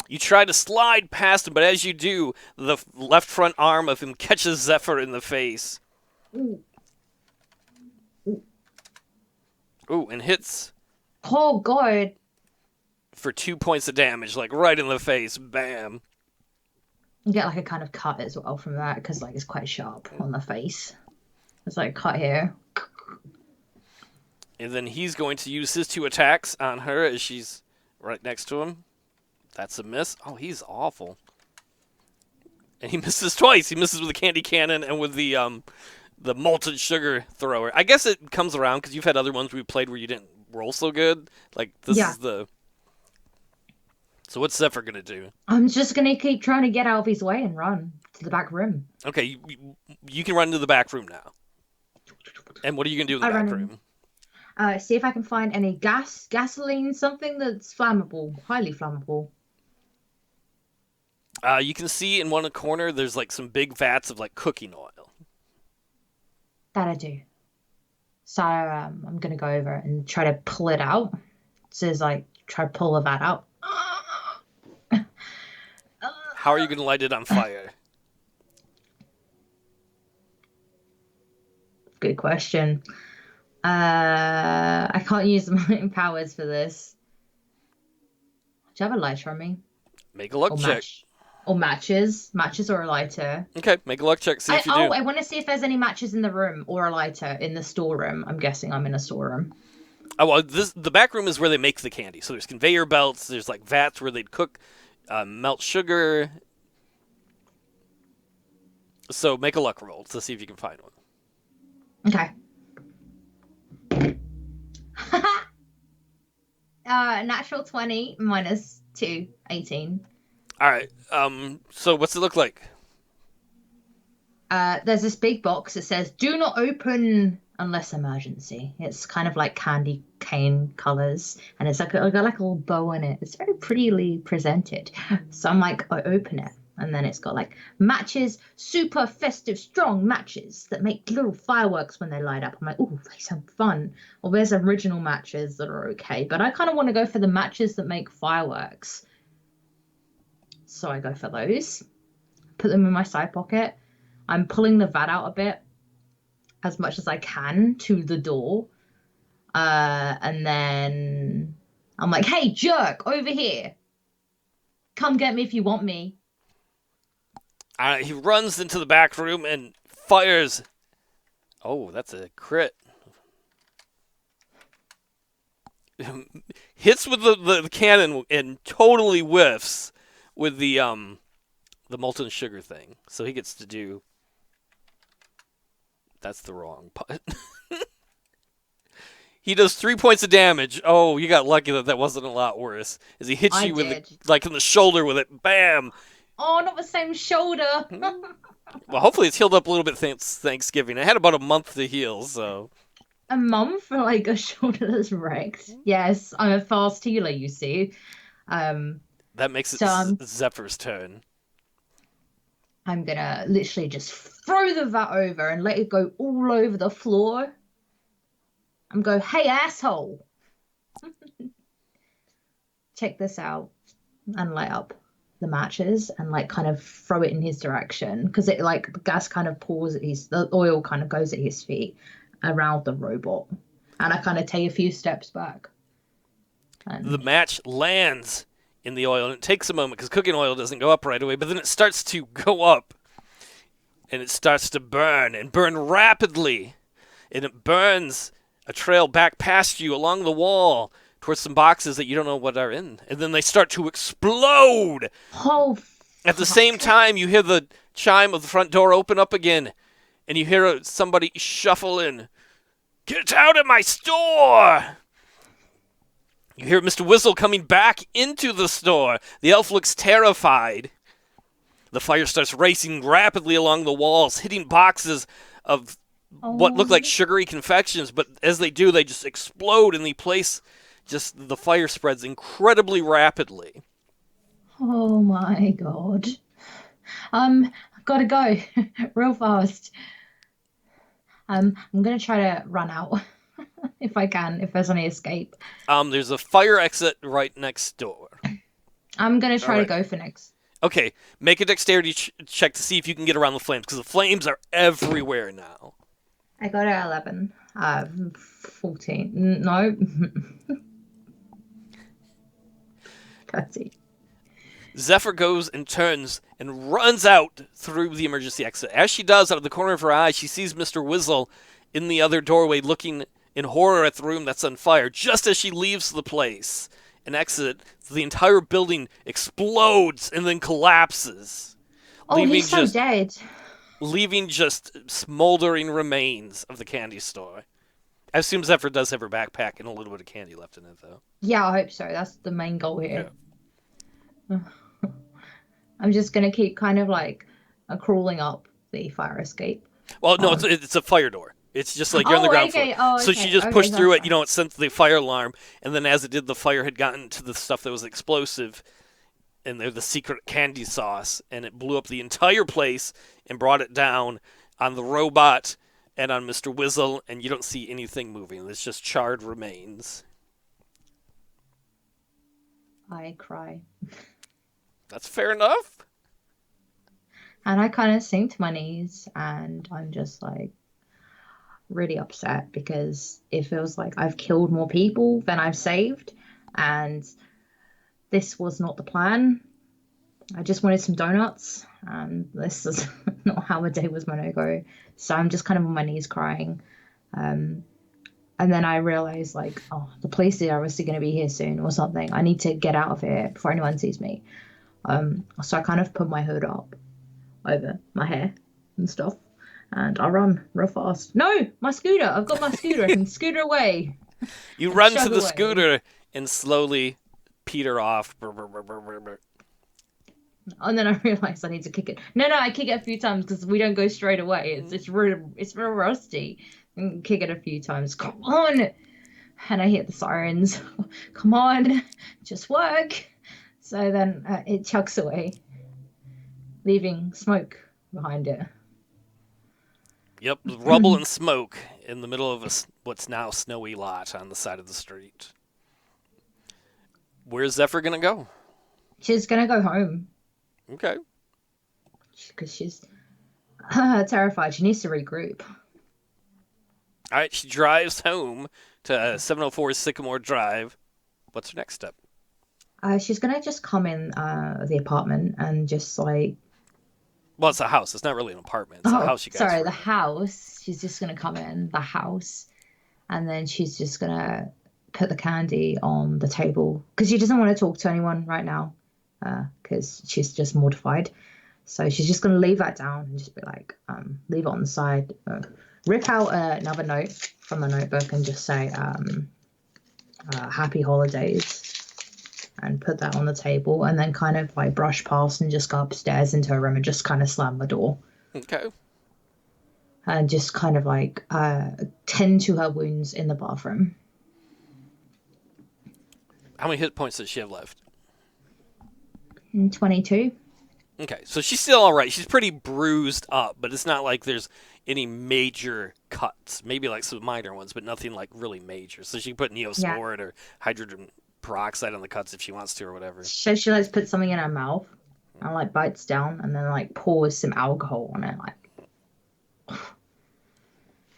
You try to slide past him, but as you do, the left front arm of him catches Zephyr in the face. Ooh. Ooh, and hits Oh god. for 2 points of damage, like right in the face. Bam. You get like a kind of cut as well from that because like it's quite sharp on the face. It's like cut here. And then he's going to use his 2 attacks on her as she's right next to him. That's a miss. Oh, he's awful. And he misses twice. He misses with the candy cannon and with the molten sugar thrower. I guess it comes around because you've had other ones we played where you didn't roll so good. Like this is the. So what's Zephyr gonna do? I'm just gonna keep trying to get out of his way and run to the back room. Okay, you can run into the back room now. And what are you gonna do in the back room? See if I can find any gasoline, something that's flammable, highly flammable. You can see in one corner there's like some big vats of like cooking oil. That I do. So I'm gonna go over and try to pull it out. So it's like try to pull the vat out. How are you gonna light it on fire? Good question. I can't use my powers for this. Do you have a lighter on me? Make a luck Or check. match? Or matches? Matches or a lighter? Okay, make a luck check. See if you do. I want to see if there's any matches in the room or a lighter in the storeroom. I'm guessing I'm in a storeroom. Oh, well, the back room is where they make the candy. So there's conveyor belts. There's like vats where they'd cook, melt sugar. So make a luck roll to see if you can find one. Okay. Natural 20 minus 2, 18. All right. So what's it look like? There's this big box that says "Do not open unless emergency." It's kind of like candy cane colors, and it's like got like a little bow in it. It's very prettily presented. So I'm like, I open it, and then it's got like matches, super festive, strong matches that make little fireworks when they light up. I'm like, oh, they sound fun. Or there's original matches that are okay, but I kind of want to go for the matches that make fireworks. So I go for those. Put them in my side pocket. I'm pulling the vat out a bit as much as I can to the door. And then I'm like, hey, jerk, over here. Come get me if you want me. He runs into the back room and fires. Oh, that's a crit. Hits with the cannon and totally whiffs with the molten sugar thing. So he gets to do. That's the wrong part. He does 3 points of damage. Oh, you got lucky that wasn't a lot worse. As he hits I you with did. it, like in the shoulder with it, bam. Oh, not the same shoulder. Well, hopefully it's healed up a little bit since Thanksgiving. I had about a month to heal, so A month for like a shoulder that's wrecked. Yes, I'm a fast healer, you see. Um, that makes it so Zephyr's turn. I'm gonna literally just throw the vat over and let it go all over the floor. I'm go, hey asshole, check this out, and light up the matches and like kind of throw it in his direction because it like the gas kind of pours at the oil kind of goes at his feet around the robot, and I kind of take a few steps back. The And match lands in the oil, and it takes a moment because cooking oil doesn't go up right away, but then it starts to go up, and it starts to burn and burn rapidly, and it burns a trail back past you along the wall towards some boxes that you don't know what are in, and then they start to explode. oh At the same fuck. time, you hear the chime of the front door open up again, and you hear somebody shuffle in. Get out of my store! You hear Mr. Whistle coming back into the store. The elf looks terrified. The fire starts racing rapidly along the walls, hitting boxes of what look like Oh, sugary confections, but as they do, they just explode, and the fire spreads incredibly rapidly. oh my god. Gotta go real fast. I'm gonna try to run out if I can, if there's any escape. There's a fire exit right next door. I'm gonna All try to right. go for next. Okay, make a dexterity check to see if you can get around the flames, because the flames are everywhere now. I got a 11. 14. No. 30. Zephyr goes and turns and runs out through the emergency exit. As she does, out of the corner of her eye, she sees Mr. Whizzle in the other doorway looking in horror at the room that's on fire. Just as she leaves the place and exit, the entire building explodes and then collapses, Oh, leaving he's so just dead. leaving just smoldering remains of the candy store. I assume Zephyr does have her backpack and a little bit of candy left in it, though. Yeah, I hope so. That's the main goal Yeah. here. I'm just gonna keep kind of like crawling up the fire escape. Well, no, Um, it's a fire door. It's just like you're on the oh, ground floor. okay. Oh, So she okay. just Okay, pushed through that's it. fine. It sent the fire alarm, and then as it did, the fire had gotten to the stuff that was explosive, and they're the secret candy sauce, and it blew up the entire place and brought it down on the robot and on Mr. Whizzle, and you don't see anything moving. It's just charred remains. I cry. That's fair enough. And I kind of sink to my knees and I'm just like really upset because it feels like I've killed more people than I've saved. And this was not the plan. I just wanted some donuts, and this is not how the day was going to go. So I'm just kind of on my knees crying. Um, and then I realized, like, oh, the police are obviously going to be here soon or something. I need to get out of here before anyone sees me. So I kind of put my hood up over my hair and stuff, and I run real fast. No, my scooter! I've got my scooter. I can scooter away. You I run to chug the away. scooter and slowly peter off. Brr, brr, brr, brr, brr, brr. And then I realized I need to kick it. No, no, I kick it a few times because we don't go straight away. It's real rusty. And kick it a few times. Come on! And I hit the sirens. Come on, just work. So then it chugs away, leaving smoke behind it. Yep, rubble and smoke in the middle of what's now snowy lot on the side of the street. Where's Zephyr gonna go? She's gonna go home Okay. because she's terrified. She needs to regroup. All right, she drives home to 704 Sycamore Drive. What's her next step? She's gonna just come in the apartment and just like, Well, it's a house. It's not really an apartment. It's a oh, house you guys sorry, the rent. house. She's just gonna come in the house, and then she's just gonna put the candy on the table because she doesn't want to talk to anyone right now because she's just mortified. So she's just gonna leave that down and just be like, leave it on the side, rip out another note from the notebook and just say, happy holidays, and put that on the table, and then kind of like brush past and just go upstairs into her room and just kind of slam the door Okay. and just kind of like tend to her wounds in the bathroom. How many hit points does she have left? 22. Okay, so she's still all right. She's pretty bruised up, but it's not like there's any major cuts. Maybe like some minor ones, but nothing like really major. So she can put Yeah. Neosporin or hydrogen peroxide on the cuts if she wants to or whatever. So she likes put something in her mouth and like bites down and then like pours some alcohol on it, like,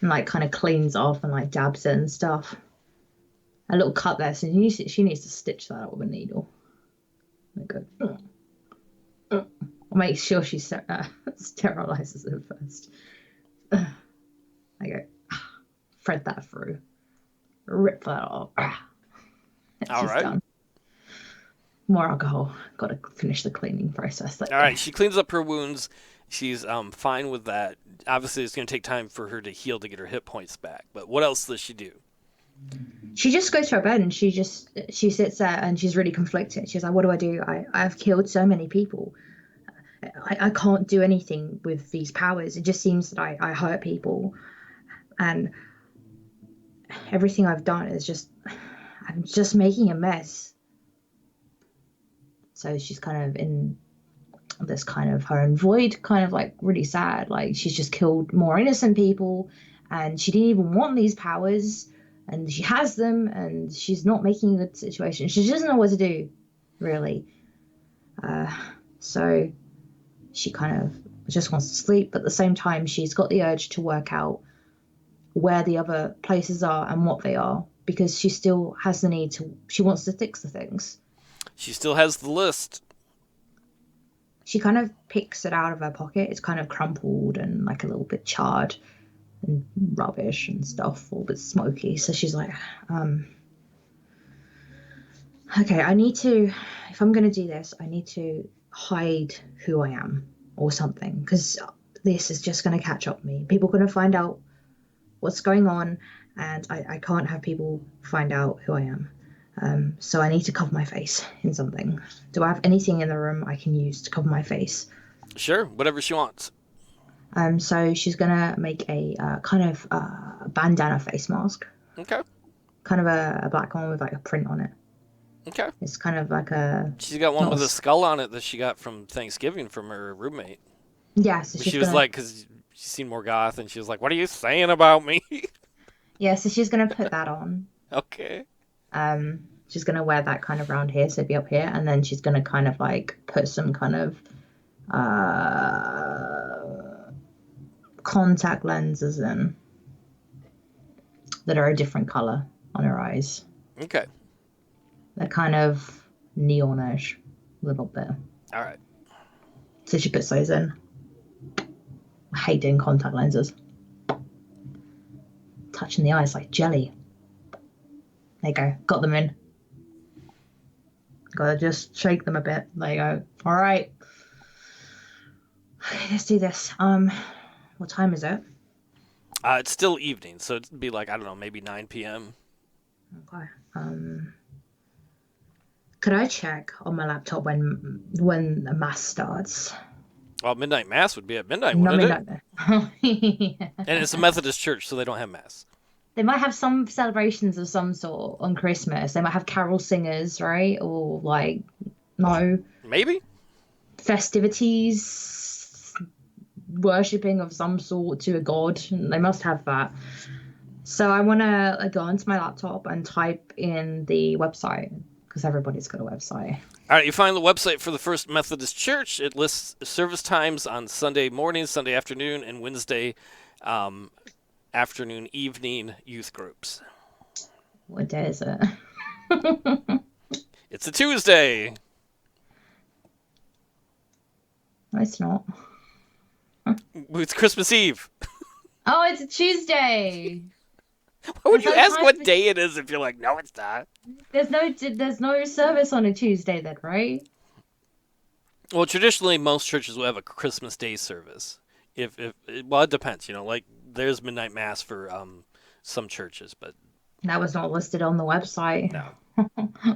and like kind of cleans off and like dabs it and stuff. A little cut there, so she needs to stitch that up with a needle. Like go. Make sure she sterilizes it first. I go, thread that through, rip that off. All She's right. done. More alcohol. Got to finish the cleaning process. All right, she cleans up her wounds. She's fine with that. Obviously, it's going to take time for her to heal to get her hit points back. But what else does she do? She just goes to her bed and she sits there and she's really conflicted. She's like, "What do I do? I've killed so many people. I can't do anything with these powers. It just seems that I hurt people, and everything I've done is just I'm just making a mess." So she's kind of in this kind of her own void, kind of like really sad. Like she's just killed more innocent people, and she didn't even want these powers, and she has them, and she's not making a good situation. She doesn't know what to do, really. So she kind of just wants to sleep, but at the same time, she's got the urge to work out where the other places are and what they are because she still has the need to. She wants to fix the things. She still has the list. She kind of picks it out of her pocket. It's kind of crumpled and like a little bit charred and rubbish and stuff, a little bit smoky. So she's like, okay, I need to, if I'm going to do this, I need to hide who I am or something because this is just going to catch up with me. People are going to find out what's going on, and I can't have people find out who I am. So I need to cover my face in something. Do I have anything in the room I can use to cover my face? Sure, whatever she wants. So she's gonna make a kind of bandana face mask, Okay. kind of a black one with like a print on it. Okay. It's kind of like a She's got one not a, with a skull on it that she got from Thanksgiving from her roommate. yeah. So she's She was gonna like, because she's seen Morgoth, and she was like, "What are you saying about me?" yeah. So she's gonna put that on. Okay. She's gonna wear that kind of round here, so it'd be up here, and then she's gonna kind of like put some kind of contact lenses in that are a different color on her eyes. Okay. They're kind of neonish, a little bit. All right. So she puts those in. I hate doing contact lenses. Touching the eyes like jelly. There you go. Got them in. Gotta just shake them a bit. There you go. All right. Okay, let's do this. What time is it? It's still evening, so it'd be like, I don't know, maybe 9 p.m. Okay. Could I check on my laptop when the mass starts? Well, midnight mass would be at midnight, Not wouldn't it? midnight though. And it's a Methodist church, so they don't have mass. They might have some celebrations of some sort on Christmas. They might have carol singers, right? Or like no Maybe. festivities, worshipping of some sort to a god. They must have that. So I want to go onto my laptop and type in the website because everybody's got a website. All right, you find the website for the First Methodist Church. It lists service times on Sunday morning, Sunday afternoon, and Wednesday afternoon, evening youth groups. What day is it? It's a Tuesday. No, it's not. It's Christmas Eve. Oh, it's a Tuesday. Why would There's you no ask time what for- day it is if you're like, no, it's not? There's no service on a Tuesday then, right? Well, traditionally, most churches will have a Christmas Day service. Well, it depends. Like there's midnight mass for some churches, but That was not listed on the website. no.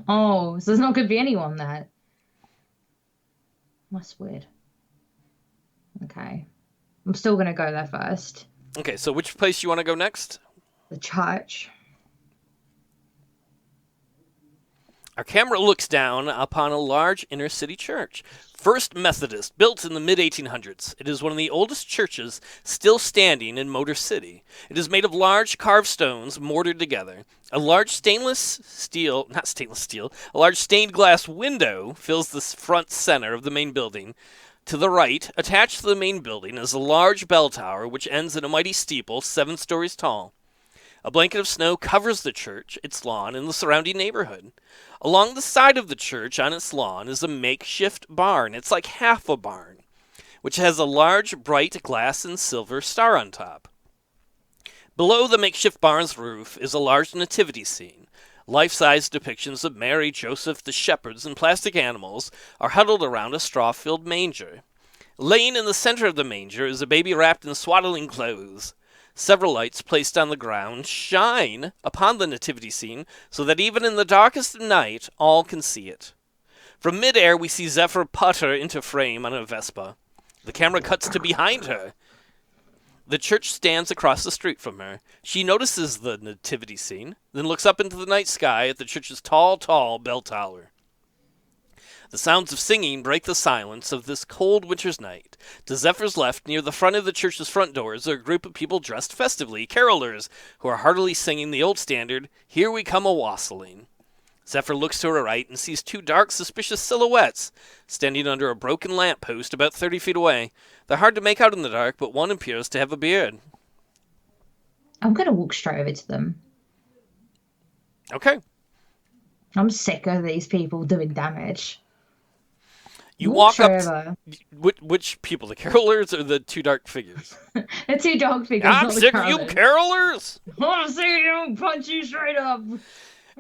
Oh, so there's not going to be anyone there. That's weird. Okay. I'm still going to go there first. Okay, so which place you want to go next? The church. Our camera looks down upon a large inner city church. First Methodist, built in the mid-1800s. It is one of the oldest churches still standing in Motor City. It is made of large carved stones mortared together. A large a large stained glass window fills the front center of the main building. To the right, attached to the main building, is a large bell tower which ends in a mighty steeple 7 stories tall. A blanket of snow covers the church, its lawn, and the surrounding neighborhood. Along the side of the church on its lawn is a makeshift barn. It's like half a barn, which has a large, bright glass and silver star on top. Below the makeshift barn's roof is a large nativity scene. Life-size depictions of Mary, Joseph, the shepherds, and plastic animals are huddled around a straw-filled manger. Laying in the center of the manger is a baby wrapped in swaddling clothes. Several lights placed on the ground shine upon the nativity scene so that even in the darkest of night all can see it. From midair we see Zephyr putter into frame on a Vespa. The camera cuts to behind her. The church stands across the street from her. She notices the nativity scene, then looks up into the night sky at the church's tall, tall bell tower. The sounds of singing break the silence of this cold winter's night. To Zephyr's left, near the front of the church's front doors, are a group of people dressed festively, carolers, who are heartily singing the old standard, "Here We Come A-Wassailing." Zephyr looks to her right and sees 2 dark, suspicious silhouettes standing under a broken lamp post about 30 feet away. They're hard to make out in the dark, but one appears to have a beard. I'm going to walk straight over to them. Okay. I'm sick of these people doing damage. You walk straight up. over. Which people? The carolers or the 2 dark figures? The 2 dog figures. I'm not the sick of you carolers. carolers! I'm sick of you, punch you straight up.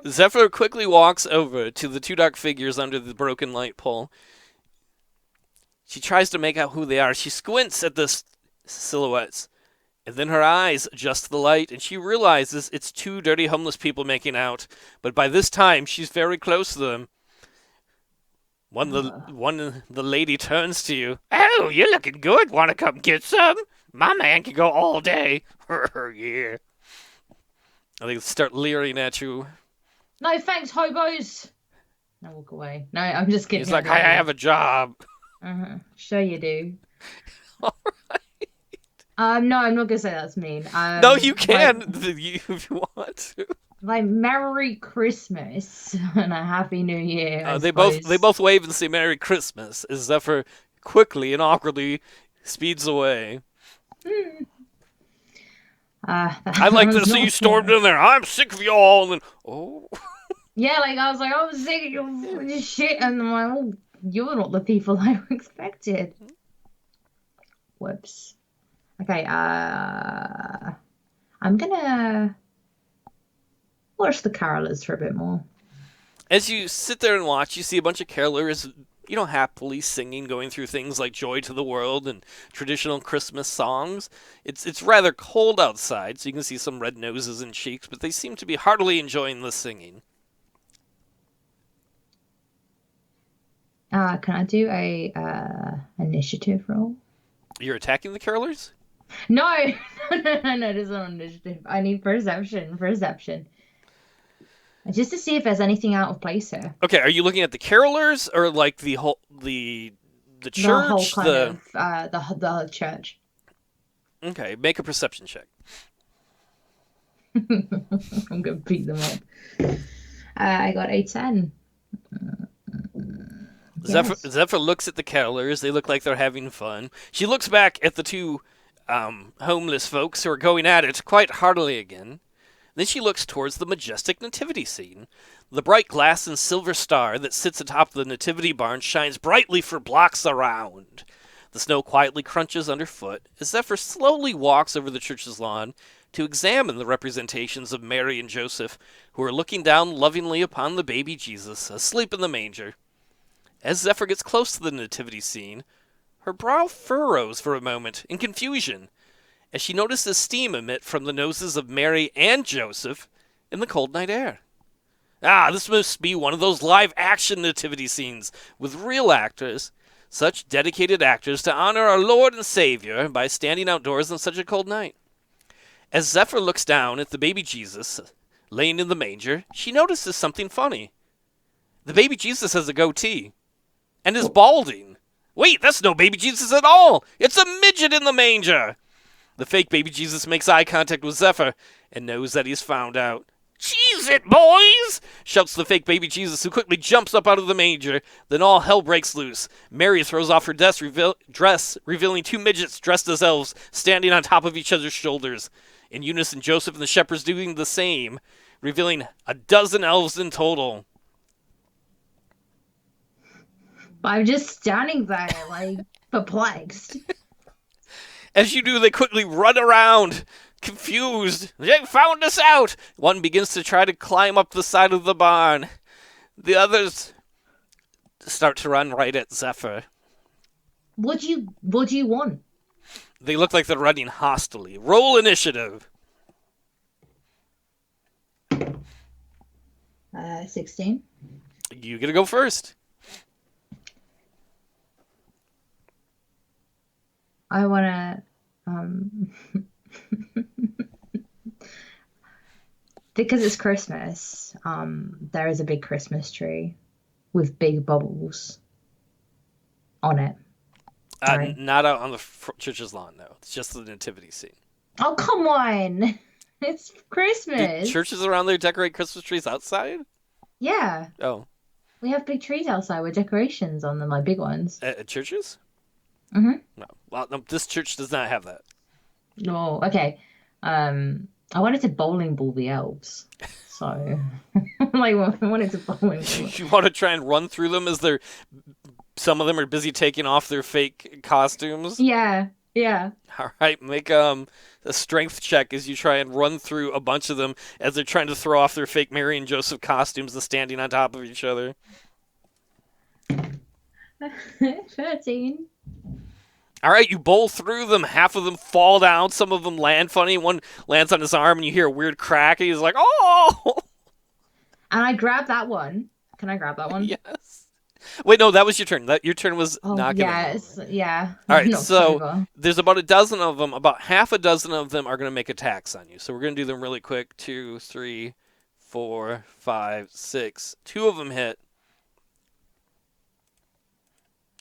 Zephyr quickly walks over to the 2 dark figures under the broken light pole. She tries to make out who they are. She squints at the silhouettes, and then her eyes adjust to the light, and she realizes it's 2 dirty homeless people making out. But by this time, she's very close to them. The lady turns to you. "Oh, you're looking good. Want to come get some? My man can go all day." Yeah. And they start leering at you. No, thanks, hobos. I walk away. No, I'm just kidding. He's like, "I have a job." Sure you do. All right. No, I'm not gonna say that's mean. No, you can if you want to. Like Merry Christmas and a Happy New Year. I They suppose. both wave and say "Merry Christmas" as Zephyr quickly and awkwardly speeds away. I like to see you stormed in there. "I'm sick of y'all," and then Yeah, like I was like, I'm sick of your shit, and I'm like, oh, you're not the people I expected. Whoops. Okay, I'm gonna watch the carolers for a bit more. As you sit there and watch, you see a bunch of carolers, happily singing, going through things like "Joy to the World" and traditional Christmas songs. It's rather cold outside, so you can see some red noses and cheeks, but they seem to be heartily enjoying the singing. Can I do a initiative roll? You're attacking the carolers? No, no, there's no initiative. I need perception, perception. Just to see if there's anything out of place here. Okay, are you looking at the carolers or like the The whole church? kind of the church. Okay, make a perception check. I'm gonna beat them up. I got a 10. Yes. Zephyr looks at the carolers. They look like they're having fun. She looks back at the two homeless folks who are going at it quite heartily again. Then she looks towards the majestic nativity scene. The bright glass and silver star that sits atop the nativity barn shines brightly for blocks around. The snow quietly crunches underfoot as Zephyr slowly walks over the church's lawn to examine the representations of Mary and Joseph, who are looking down lovingly upon the baby Jesus asleep in the manger. As Zephyr gets close to the nativity scene, her brow furrows for a moment in confusion as she notices steam emit from the noses of Mary and Joseph in the cold night air. Ah, this must be one of those live action nativity scenes with real actors, such dedicated actors to honor our Lord and Savior by standing outdoors on such a cold night. As Zephyr looks down at the baby Jesus laying in the manger, she notices something funny. The baby Jesus has a goatee and is balding. Wait, that's no baby Jesus at all! It's a midget in the manger! The fake baby Jesus makes eye contact with Zephyr and knows that he's found out. "Cheese it, boys!" shouts the fake baby Jesus, who quickly jumps up out of the manger. Then all hell breaks loose. Mary throws off her dress, revealing two midgets dressed as elves standing on top of each other's shoulders. In unison, Joseph and the shepherds doing the same, revealing a dozen elves in total. I'm just standing there, like, perplexed. As you do, they quickly run around, confused. "They found us out!" One begins to try to climb up the side of the barn. The others start to run right at Zephyr. What do you want? They look like they're running hostilely. Roll initiative. 16. You get to go first. I wanna um because it's Christmas, there is a big Christmas tree with big bubbles on it. Right. Not out on the church's lawn, though. It's just the nativity scene. Oh, come on. It's Do Christmas. churches around there decorate Christmas trees outside? Yeah. Oh, We have big trees outside with decorations on them, like big ones. at churches? Mm-hmm. No. Well, no, this church does not have that. No, okay. I wanted to bowling ball the elves. So, like, I wanted to bowling ball. You want to try and run through them as some of them are busy taking off their fake costumes? Yeah, yeah. All right, make a strength check as you try and run through a bunch of them as they're trying to throw off their fake Mary and Joseph costumes and standing on top of each other. 13. All right, you bowl through them. Half of them fall down. Some of them land funny. One lands on his arm, and you hear a weird crack. And he's like, "Oh!" And I grabbed that one. Can I grab that one? Yes. Wait, no, that was your turn. Your turn was Oh, knocking them yes. over. Yeah. All right, Knocked so over. there's about a dozen of them. About half a dozen of them are going to make attacks on you. So we're going to do them really quick. 2, 3, 4, 5, 6. Two of them hit.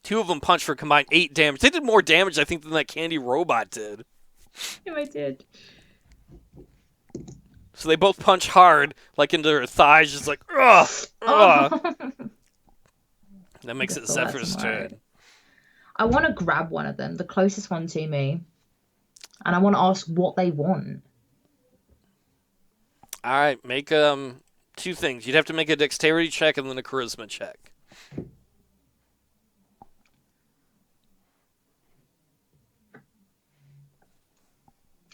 Two of them punch for a combined 8 damage. They did more damage, I think, than that candy robot did. Yeah, I did. So they both punch hard, like into her thighs, just like, ugh, ugh. Oh. That makes it Just thought Zephyr's that's turn. right. I want to grab one of them, the closest one to me, and I want to ask what they want. All right, make two things. You'd have to make a dexterity check and then a charisma check.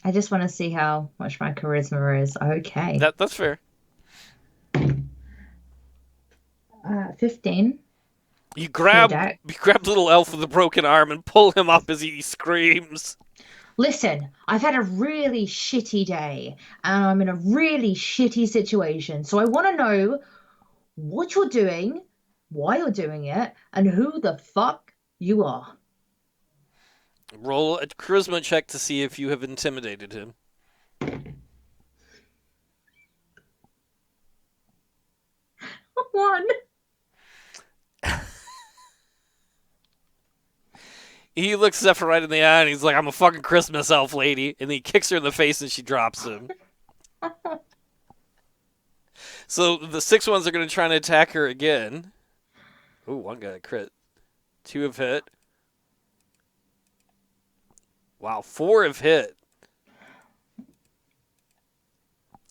I just want to see how much my charisma is. Okay. That's fair. 15 You for grab deck. you grab the little elf with a broken arm and pull him up as he screams. Listen, I've had a really shitty day and I'm in a really shitty situation. So I want to know what you're doing, why you're doing it, and who the fuck you are. Roll a charisma check to see if you have intimidated him. 1. He looks Zephyr right in the eye and he's like, "I'm a fucking Christmas elf, lady," and he kicks her in the face and she drops him. So the 6 ones are going to try and attack her again. Ooh, one got a crit. 2 have hit. Wow, 4 have hit.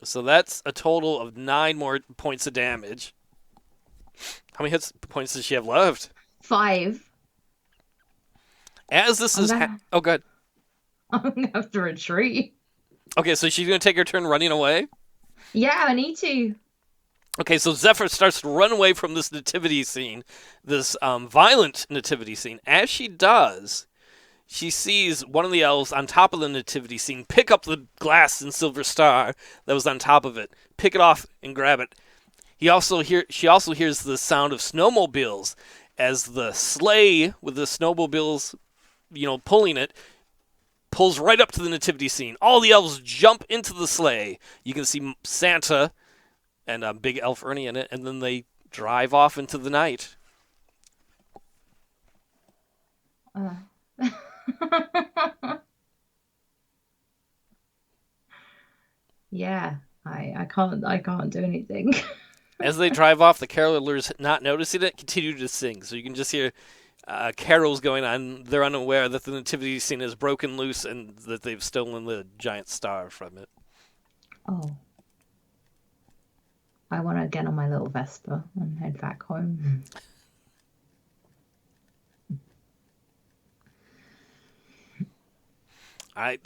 So that's a total of 9 more points of damage. How many points does she have left? 5. As this is... oh, good. I'm gonna have to retreat. Okay, so she's going to take her turn running away? Yeah, I need to. Okay, so Zephyr starts to run away from this nativity scene, this violent nativity scene. As she does, she sees one of the elves on top of the nativity scene pick up the glass and silver star that was on top of it, pick it off and grab it. She also hears the sound of snowmobiles as the sleigh with the snowmobiles, pulling it, pulls right up to the nativity scene. All the elves jump into the sleigh. You can see Santa and Big Elf Ernie in it, and then they drive off into the night. Yeah, I can't do anything. As they drive off, the carolers, not noticing it, continue to sing. So you can just hear carols going on. They're unaware that the nativity scene is broken loose and that they've stolen the giant star from it. Oh. I want to get on my little Vespa and head back home.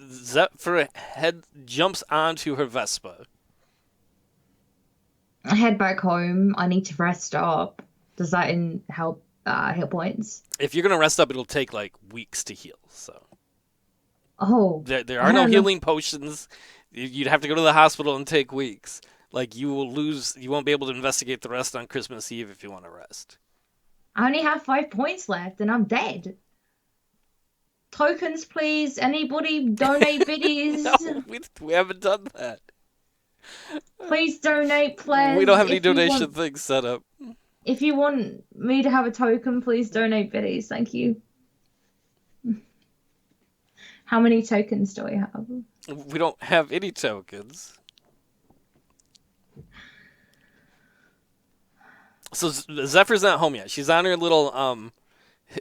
Zephyr jumps onto her Vespa. I head back home. I need to rest up. Does that help hit points? If you're going to rest up, it'll take like weeks to heal. So. Oh. There are no healing potions. You'd have to go to the hospital and take weeks. Like, you won't be able to investigate the rest on Christmas Eve if you want to rest. I only have 5 points left and I'm dead. Tokens, please. Anybody donate biddies? No, we haven't done that. Please donate, please. We don't have any donation things set up. If you want me to have a token, please donate biddies. Thank you. How many tokens do we have? We don't have any tokens. So Zephyr's not home yet. She's on her little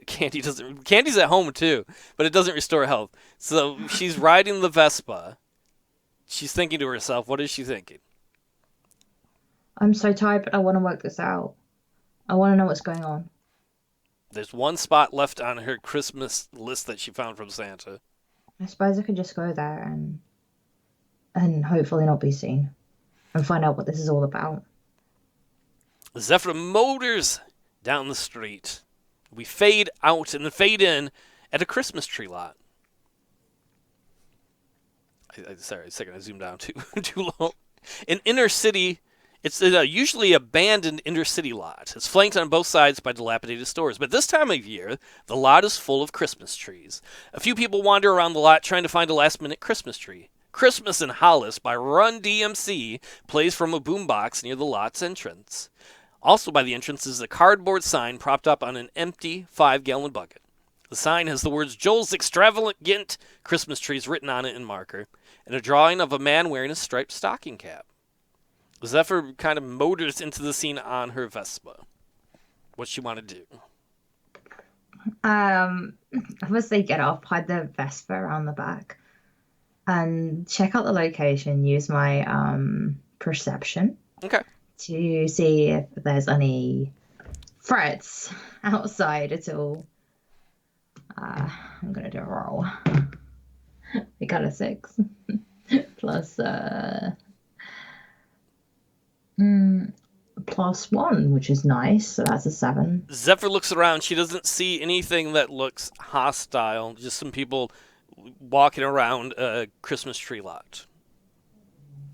Candy's at home too, but it doesn't restore health. So she's riding the Vespa. She's thinking to herself, what is she thinking? I'm so tired, but I want to work this out. I want to know what's going on. There's one spot left on her Christmas list that she found from Santa. I suppose I could just go there and hopefully not be seen and find out what this is all about. Zephyr motors down the street. We fade out and then fade in at a Christmas tree lot. Sorry, a second, I zoomed down too low. An inner city, it's a usually abandoned inner city lot. It's flanked on both sides by dilapidated stores. But this time of year, the lot is full of Christmas trees. A few people wander around the lot trying to find a last-minute Christmas tree. Christmas in Hollis by Run DMC plays from a boombox near the lot's entrance. Also by the entrance is a cardboard sign propped up on an empty 5-gallon bucket. The sign has the words Joel's Extravagant Christmas Trees written on it in marker, and a drawing of a man wearing a striped stocking cap. Zephyr kind of motors into the scene on her Vespa. What's she want to do? Obviously get off, hide the Vespa around the back, and check out the location. Use my perception. Okay. to see if there's any threats outside at all. I'm gonna do a roll. We got a 6 plus mm, +1, which is nice. So that's a 7. Zephyr looks around. She doesn't see anything that looks hostile. Just some people walking around a Christmas tree lot.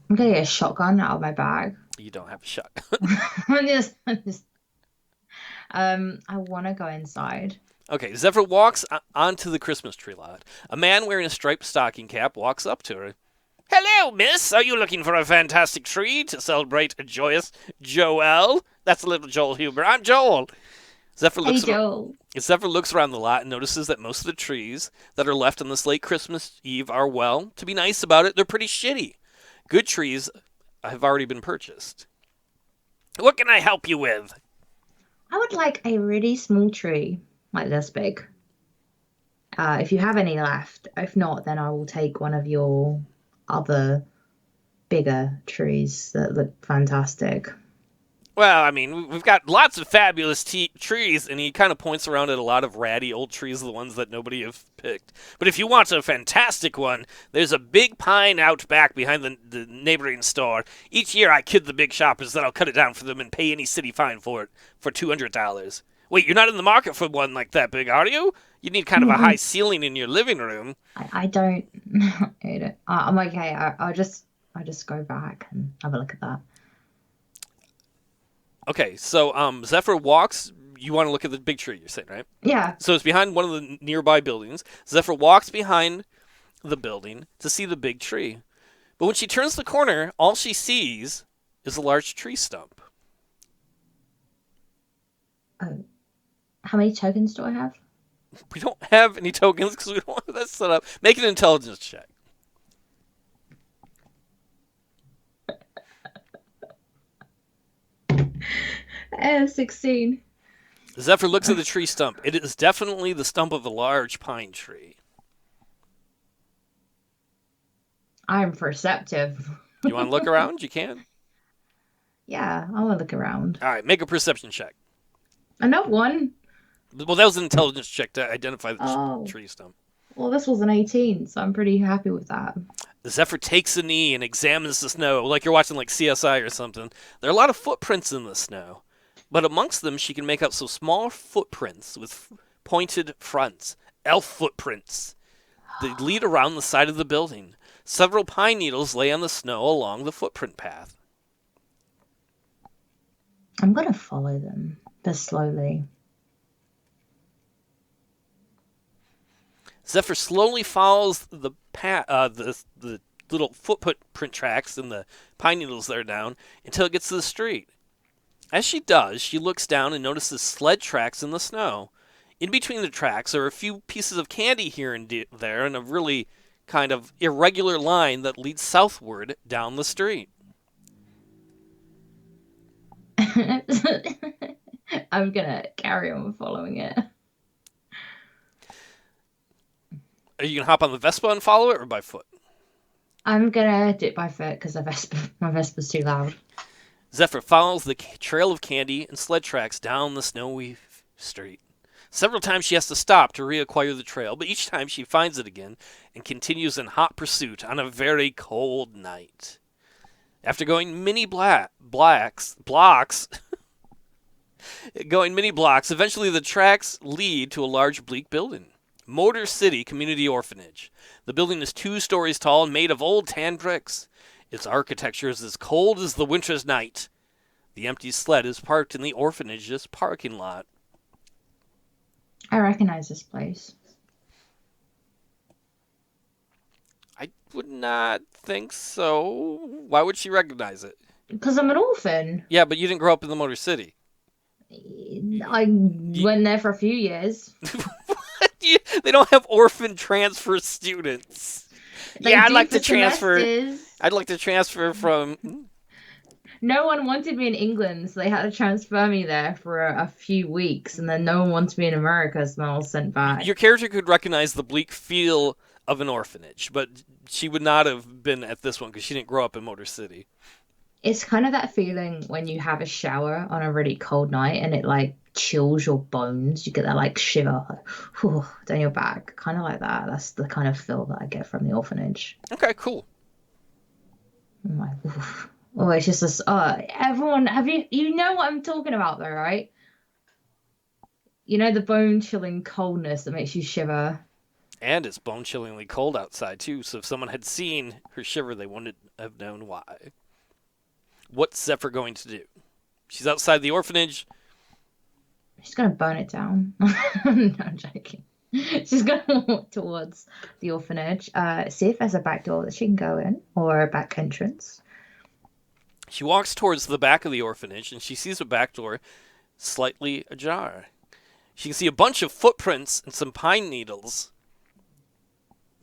I'm gonna get a shotgun out of my bag. You don't have a shot. I want to go inside. Okay, Zephyr walks onto the Christmas tree lot. A man wearing a striped stocking cap walks up to her. Hello, miss. Are you looking for a fantastic tree to celebrate a joyous Joel? That's a little Joel Huber. I'm Joel. Zephyr Hey, looks Joel. Zephyr looks around the lot and notices that most of the trees that are left on this late Christmas Eve are, well, to be nice about it, they're pretty shitty. Good trees have already been purchased. What can I help you with? I would like a really small tree, like this big. If you have any left. If not, then I will take one of your other bigger trees that look fantastic. Well, I mean, we've got lots of fabulous trees, and he kind of points around at a lot of ratty old trees, the ones that nobody have picked. But if you want a fantastic one, there's a big pine out back behind the neighboring store. Each year I kid the big shoppers that I'll cut it down for them and pay any city fine for it for $200. Wait, you're not in the market for one like that big, are you? You need kind of a high ceiling in your living room. I don't. I'm okay. I'll just go back and have a look at that. Okay, so Zephyr walks. You want to look at the big tree, you're saying, right? Yeah. So it's behind one of the nearby buildings. Zephyr walks behind the building to see the big tree. But when she turns the corner, all she sees is a large tree stump. Oh, how many tokens do I have? We don't have any tokens because we don't have that set up. Make an intelligence check. 16. Zephyr looks at the tree stump. It is definitely the stump of a large pine tree. I'm perceptive. You want to look around? You can. Yeah, I want to look around. All right, make a perception check. Another one. Well, that was an intelligence check to identify the Oh, tree stump. well, this was an 18, so I'm pretty happy with that. Zephyr takes a knee and examines the snow, like you're watching like CSI or something. There are a lot of footprints in the snow, but amongst them she can make out some small footprints with pointed fronts. Elf footprints. They lead around the side of the building. Several pine needles lay on the snow along the footprint path. I'm gonna follow them, but slowly. Zephyr slowly follows the the little footprint tracks and the pine needles that are down until it gets to the street. As she does, she looks down and notices sled tracks in the snow. In between the tracks are a few pieces of candy here and there and a really kind of irregular line that leads southward down the street. I'm gonna carry on following it. Are you going to hop on the Vespa and follow it or by foot? I'm gonna do it by foot because my Vespa's too loud. Zephyr follows the trail of candy and sled tracks down the snowy street. Several times she has to stop to reacquire the trail, but each time she finds it again and continues in hot pursuit on a very cold night. After going blocks, eventually the tracks lead to a large bleak building. Motor City Community Orphanage. The building is 2 stories tall and made of old tan bricks. Its architecture is as cold as the winter's night. The empty sled is parked in the orphanage's parking lot. I recognize this place. I would not think so. Why would she recognize it? Because I'm an orphan. Yeah, but you didn't grow up in the Motor City. I went there for a few years. They don't have orphan transfer students. They Yeah, I'd do like for to transfer. semesters. I'd like to transfer from. No one wanted me in England, so they had to transfer me there for a few weeks, and then no one wanted me in America, so then I was sent back. Your character could recognize the bleak feel of an orphanage, but she would not have been at this one because she didn't grow up in Motor City. It's kind of that feeling when you have a shower on a really cold night and it like chills your bones. You get that like shiver like, whew, down your back, kind of like that. That's the kind of feel that I get from the orphanage. Okay, cool. I'm like, oof. Oh, it's just this. Everyone, have you know what I'm talking about though, right? You know the bone chilling coldness that makes you shiver. And it's bone chillingly cold outside, too, so if someone had seen her shiver, they wouldn't have known why. What's Zephyr going to do? She's outside the orphanage. She's gonna burn it down. No, I'm joking. She's gonna walk towards the orphanage, see if there's a back door that she can go in or a back entrance. She walks towards the back of the orphanage, and she sees a back door slightly ajar. She can see a bunch of footprints and some pine needles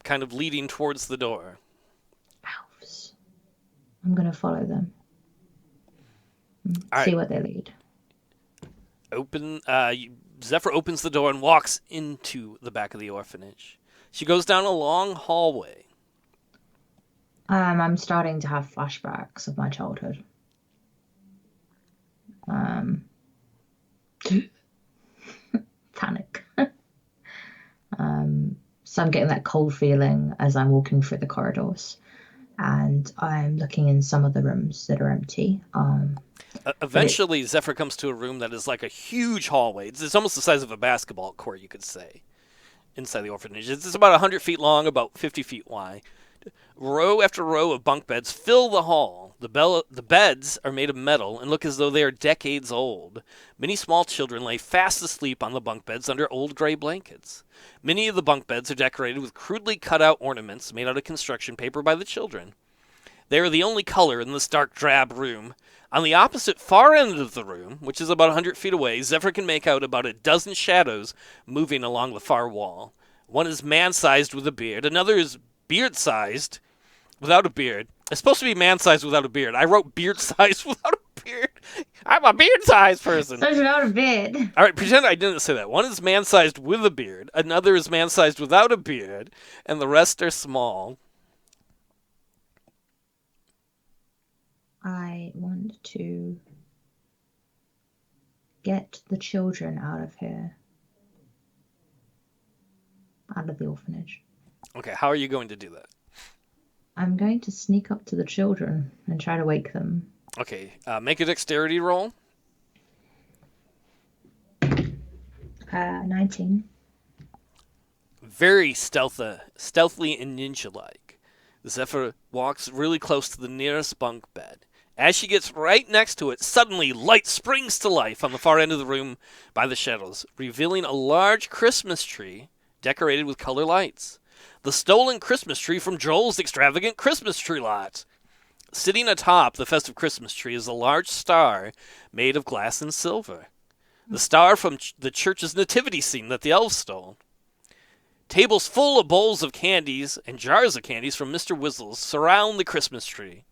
kind of leading towards the door. Elves. I'm gonna follow them. All See right, where they lead. Zephyr opens the door and walks into the back of the orphanage. She goes down a long hallway. I'm starting to have flashbacks of my childhood. Um, Panic. So I'm getting that cold feeling as I'm walking through the corridors, and I'm looking in some of the rooms that are empty. But it Eventually, Zephyr comes to a room that is like a huge hallway. It's almost the size of a basketball court, you could say, inside the orphanage. It's about 100 feet long, about 50 feet wide. Row after row of bunk beds fill the hall. The beds are made of metal and look as though they are decades old. Many small children lay fast asleep on the bunk beds under old gray blankets. Many of the bunk beds are decorated with crudely cut out ornaments made out of construction paper by the children. They are the only color in this dark drab room. On the opposite far end of the room, which is about 100 feet away, Zephyr can make out about a dozen shadows moving along the far wall. One is man sized with a beard, another is beard sized without a beard. It's supposed to be man sized without a beard. I wrote beard sized without a beard. I'm a beard sized person. starts out of bed. All right, pretend I didn't say that. One is man sized with a beard, another is man sized without a beard, and the rest are small. I want to get the children out of here, out of the orphanage. Okay, how are you going to do that? I'm going to sneak up to the children and try to wake them. Okay, make a dexterity roll. 19. Very stealthily and ninja-like. Zephyr walks really close to the nearest bunk bed. As she gets right next to it, suddenly light springs to life on the far end of the room by the shadows, revealing a large Christmas tree decorated with color lights. The stolen Christmas tree from Joel's extravagant Christmas tree lot. Sitting atop the festive Christmas tree is a large star made of glass and silver. The star from the church's nativity scene that the elves stole. Tables full of bowls of candies and jars of candies from Mr. Whistle's surround the Christmas tree.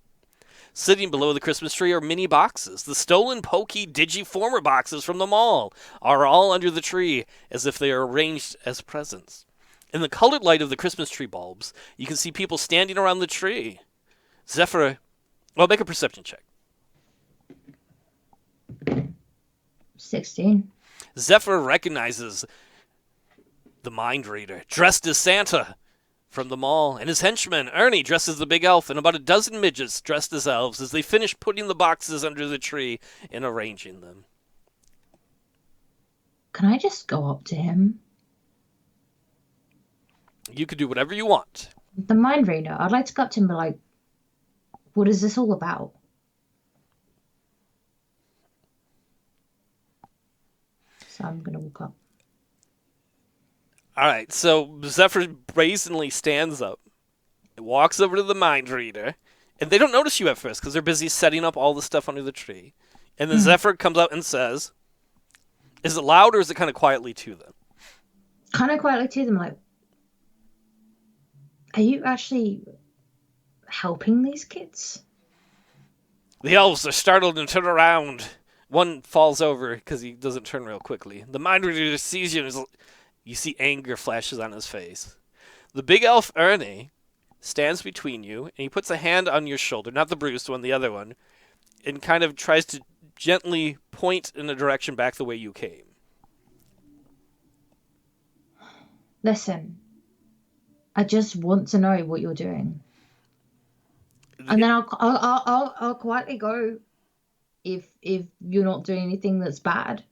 Sitting below the Christmas tree are mini boxes. The stolen Pokey Digiformer boxes from the mall are all under the tree as if they are arranged as presents. In the colored light of the Christmas tree bulbs, you can see people standing around the tree. Zephyr, well, make a perception check. 16. Zephyr recognizes the mind reader, dressed as Santa from the mall, and his henchman, Ernie, dressed as the big elf, and about a dozen midgets dressed as elves as they finish putting the boxes under the tree and arranging them. Can I just go up to him? You could do whatever you want. The mind reader. I'd like to go up to him and be like, what is this all about? So I'm going to walk up. All right, so Zephyr brazenly stands up, walks over to the mind reader, and they don't notice you at first because they're busy setting up all the stuff under the tree. And then Zephyr comes up and says, is it loud or is it kind of quietly to them? Kind of quietly to them, like, are you actually helping these kids? The elves are startled and turn around. One falls over because he doesn't turn real quickly. The mind reader sees you and you see anger flashes on his face. The big elf Ernie stands between you and he puts a hand on your shoulder, not the bruised one, the other one. and kind of tries to gently point in a direction back the way you came. Listen, I just want to know what you're doing, and then I'll quietly go if you're not doing anything that's bad.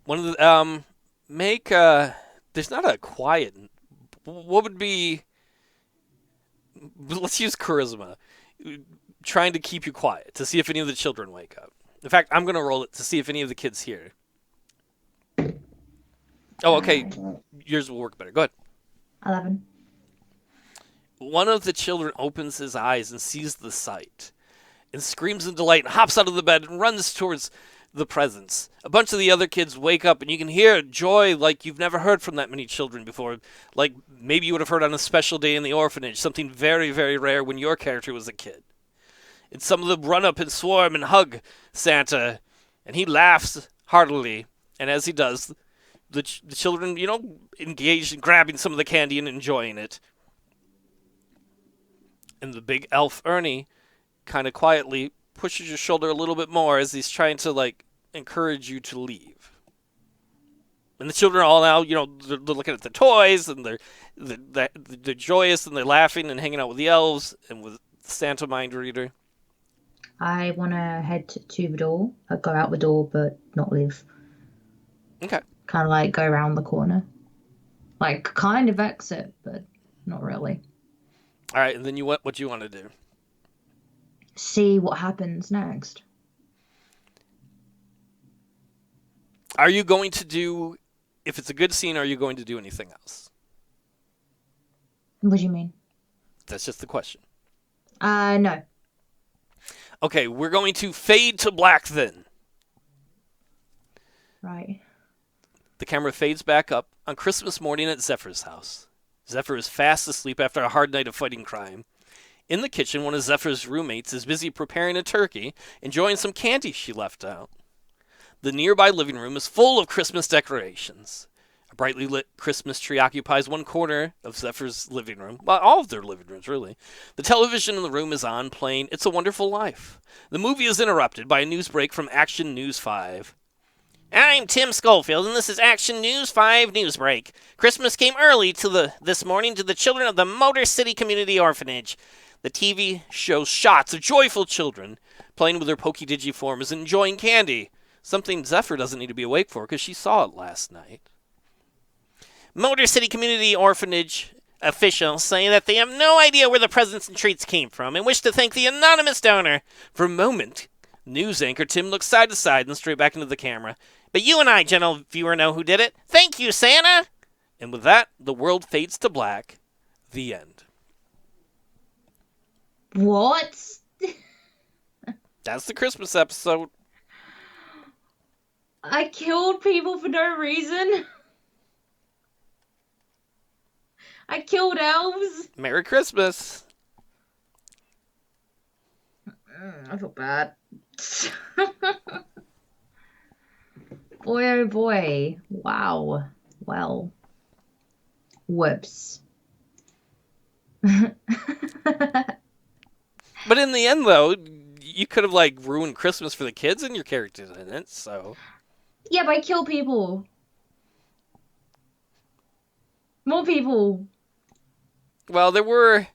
One of the make there's not a quiet. What would be? Let's use charisma, trying to keep you quiet to see if any of the children wake up. In fact, I'm gonna roll it to see if any of the kids hear. Oh, okay. Uh, Yours will work better. Go ahead. 11. One of the children opens his eyes and sees the sight and screams in delight and hops out of the bed and runs towards the presents. A bunch of the other kids wake up and you can hear joy like you've never heard from that many children before. Like maybe you would have heard on a special day in the orphanage, something very, very rare when your character was a kid. And some of them run up and swarm and hug Santa, and he laughs heartily. And as he does, the children, engage in grabbing some of the candy and enjoying it. And the big elf Ernie kind of quietly pushes your shoulder a little bit more as he's trying to encourage you to leave. And the children are all now, they're looking at the toys and they're joyous and they're laughing and hanging out with the elves and with Santa Mind Reader. I want to head to the door. I'd go out the door, but not leave. Okay. Kind of go around the corner. Kind of exit, but not really. All right, and then what do you want to do? See what happens next. Are you going to do, if it's a good scene, are you going to do anything else? What do you mean? That's just the question. No. Okay, we're going to fade to black then. Right. The camera fades back up on Christmas morning at Zephyr's house. Zephyr is fast asleep after a hard night of fighting crime. In the kitchen, one of Zephyr's roommates is busy preparing a turkey, enjoying some candy she left out. The nearby living room is full of Christmas decorations. A brightly lit Christmas tree occupies one corner of Zephyr's living room. Well, all of their living rooms, really. The television in the room is on, playing It's a Wonderful Life. The movie is interrupted by a news break from Action News 5. I'm Tim Schofield, and this is Action News 5 News Break. Christmas came early this morning to the children of the Motor City Community Orphanage. The TV shows shots of joyful children playing with their Pokey Digiforms and enjoying candy, something Zephyr doesn't need to be awake for because she saw it last night. Motor City Community Orphanage officials say that they have no idea where the presents and treats came from and wish to thank the anonymous donor. For a moment, news anchor Tim looks side to side and straight back into the camera. But you and I, gentle viewer, know who did it. Thank you, Santa! And with that, the world fades to black. The end. What? That's the Christmas episode. I killed people for no reason. I killed elves. Merry Christmas. I feel bad. Boy, oh boy. Wow. Well. Whoops. But in the end, though, you could have, ruined Christmas for the kids and your characters in it, so... Yeah, but I kill people. More people. Well, there were...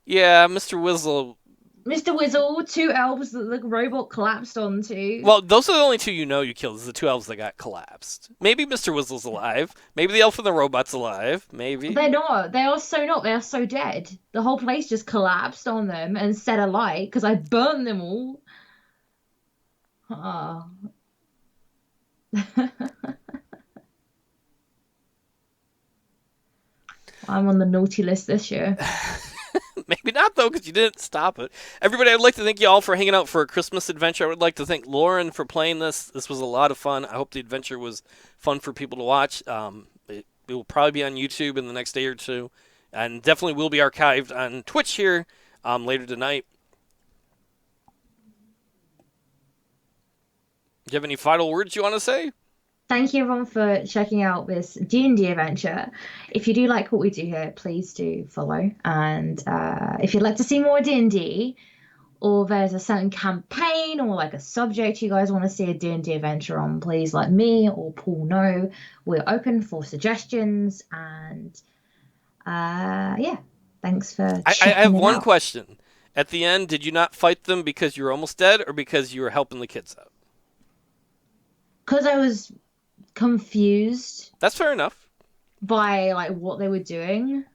Yeah, Mr. Whizzle... Mr. Whizzle, 2 elves that the robot collapsed onto. Well, those are the only 2 you killed, is the 2 elves that got collapsed. Maybe Mr. Whizzle's alive. Maybe the elf and the robot's alive. Maybe. They're not. They are so not. They are so dead. The whole place just collapsed on them and set alight because I burned them all. Ah. I'm on the naughty list this year. Maybe not, though, because you didn't stop it. Everybody, I'd like to thank you all for hanging out for a Christmas adventure. I would like to thank Lauren for playing this. This was a lot of fun. I hope the adventure was fun for people to watch. It will probably be on YouTube in the next day or two, and definitely will be archived on Twitch here later tonight. Do you have any final words you want to say? Thank you everyone for checking out this D&D adventure. If you do like what we do here, please do follow. And if you'd like to see more D&D, or there's a certain campaign or like a subject you guys want to see a D&D adventure on, please let me or Paul know. We're open for suggestions and yeah, thanks for I have checking it one out. question. At the end, did you not fight them because you were almost dead or because you were helping the kids out? Because I was confused That's fair enough. by like what they were doing,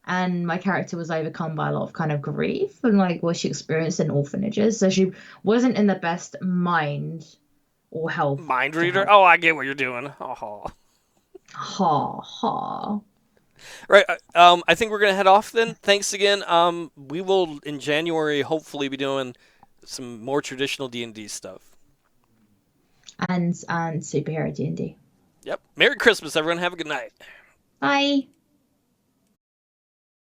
and my character was overcome by a lot of kind of grief and like what she experienced in orphanages, so she wasn't in the best mind or health Mind to reader? help. Oh, I get what you're doing. Oh. Ha ha. Right. I think we're gonna head off then. Thanks again. We will in January hopefully be doing some more traditional D&D stuff. And superhero D&D. Yep. Merry Christmas, everyone. Have a good night. Bye.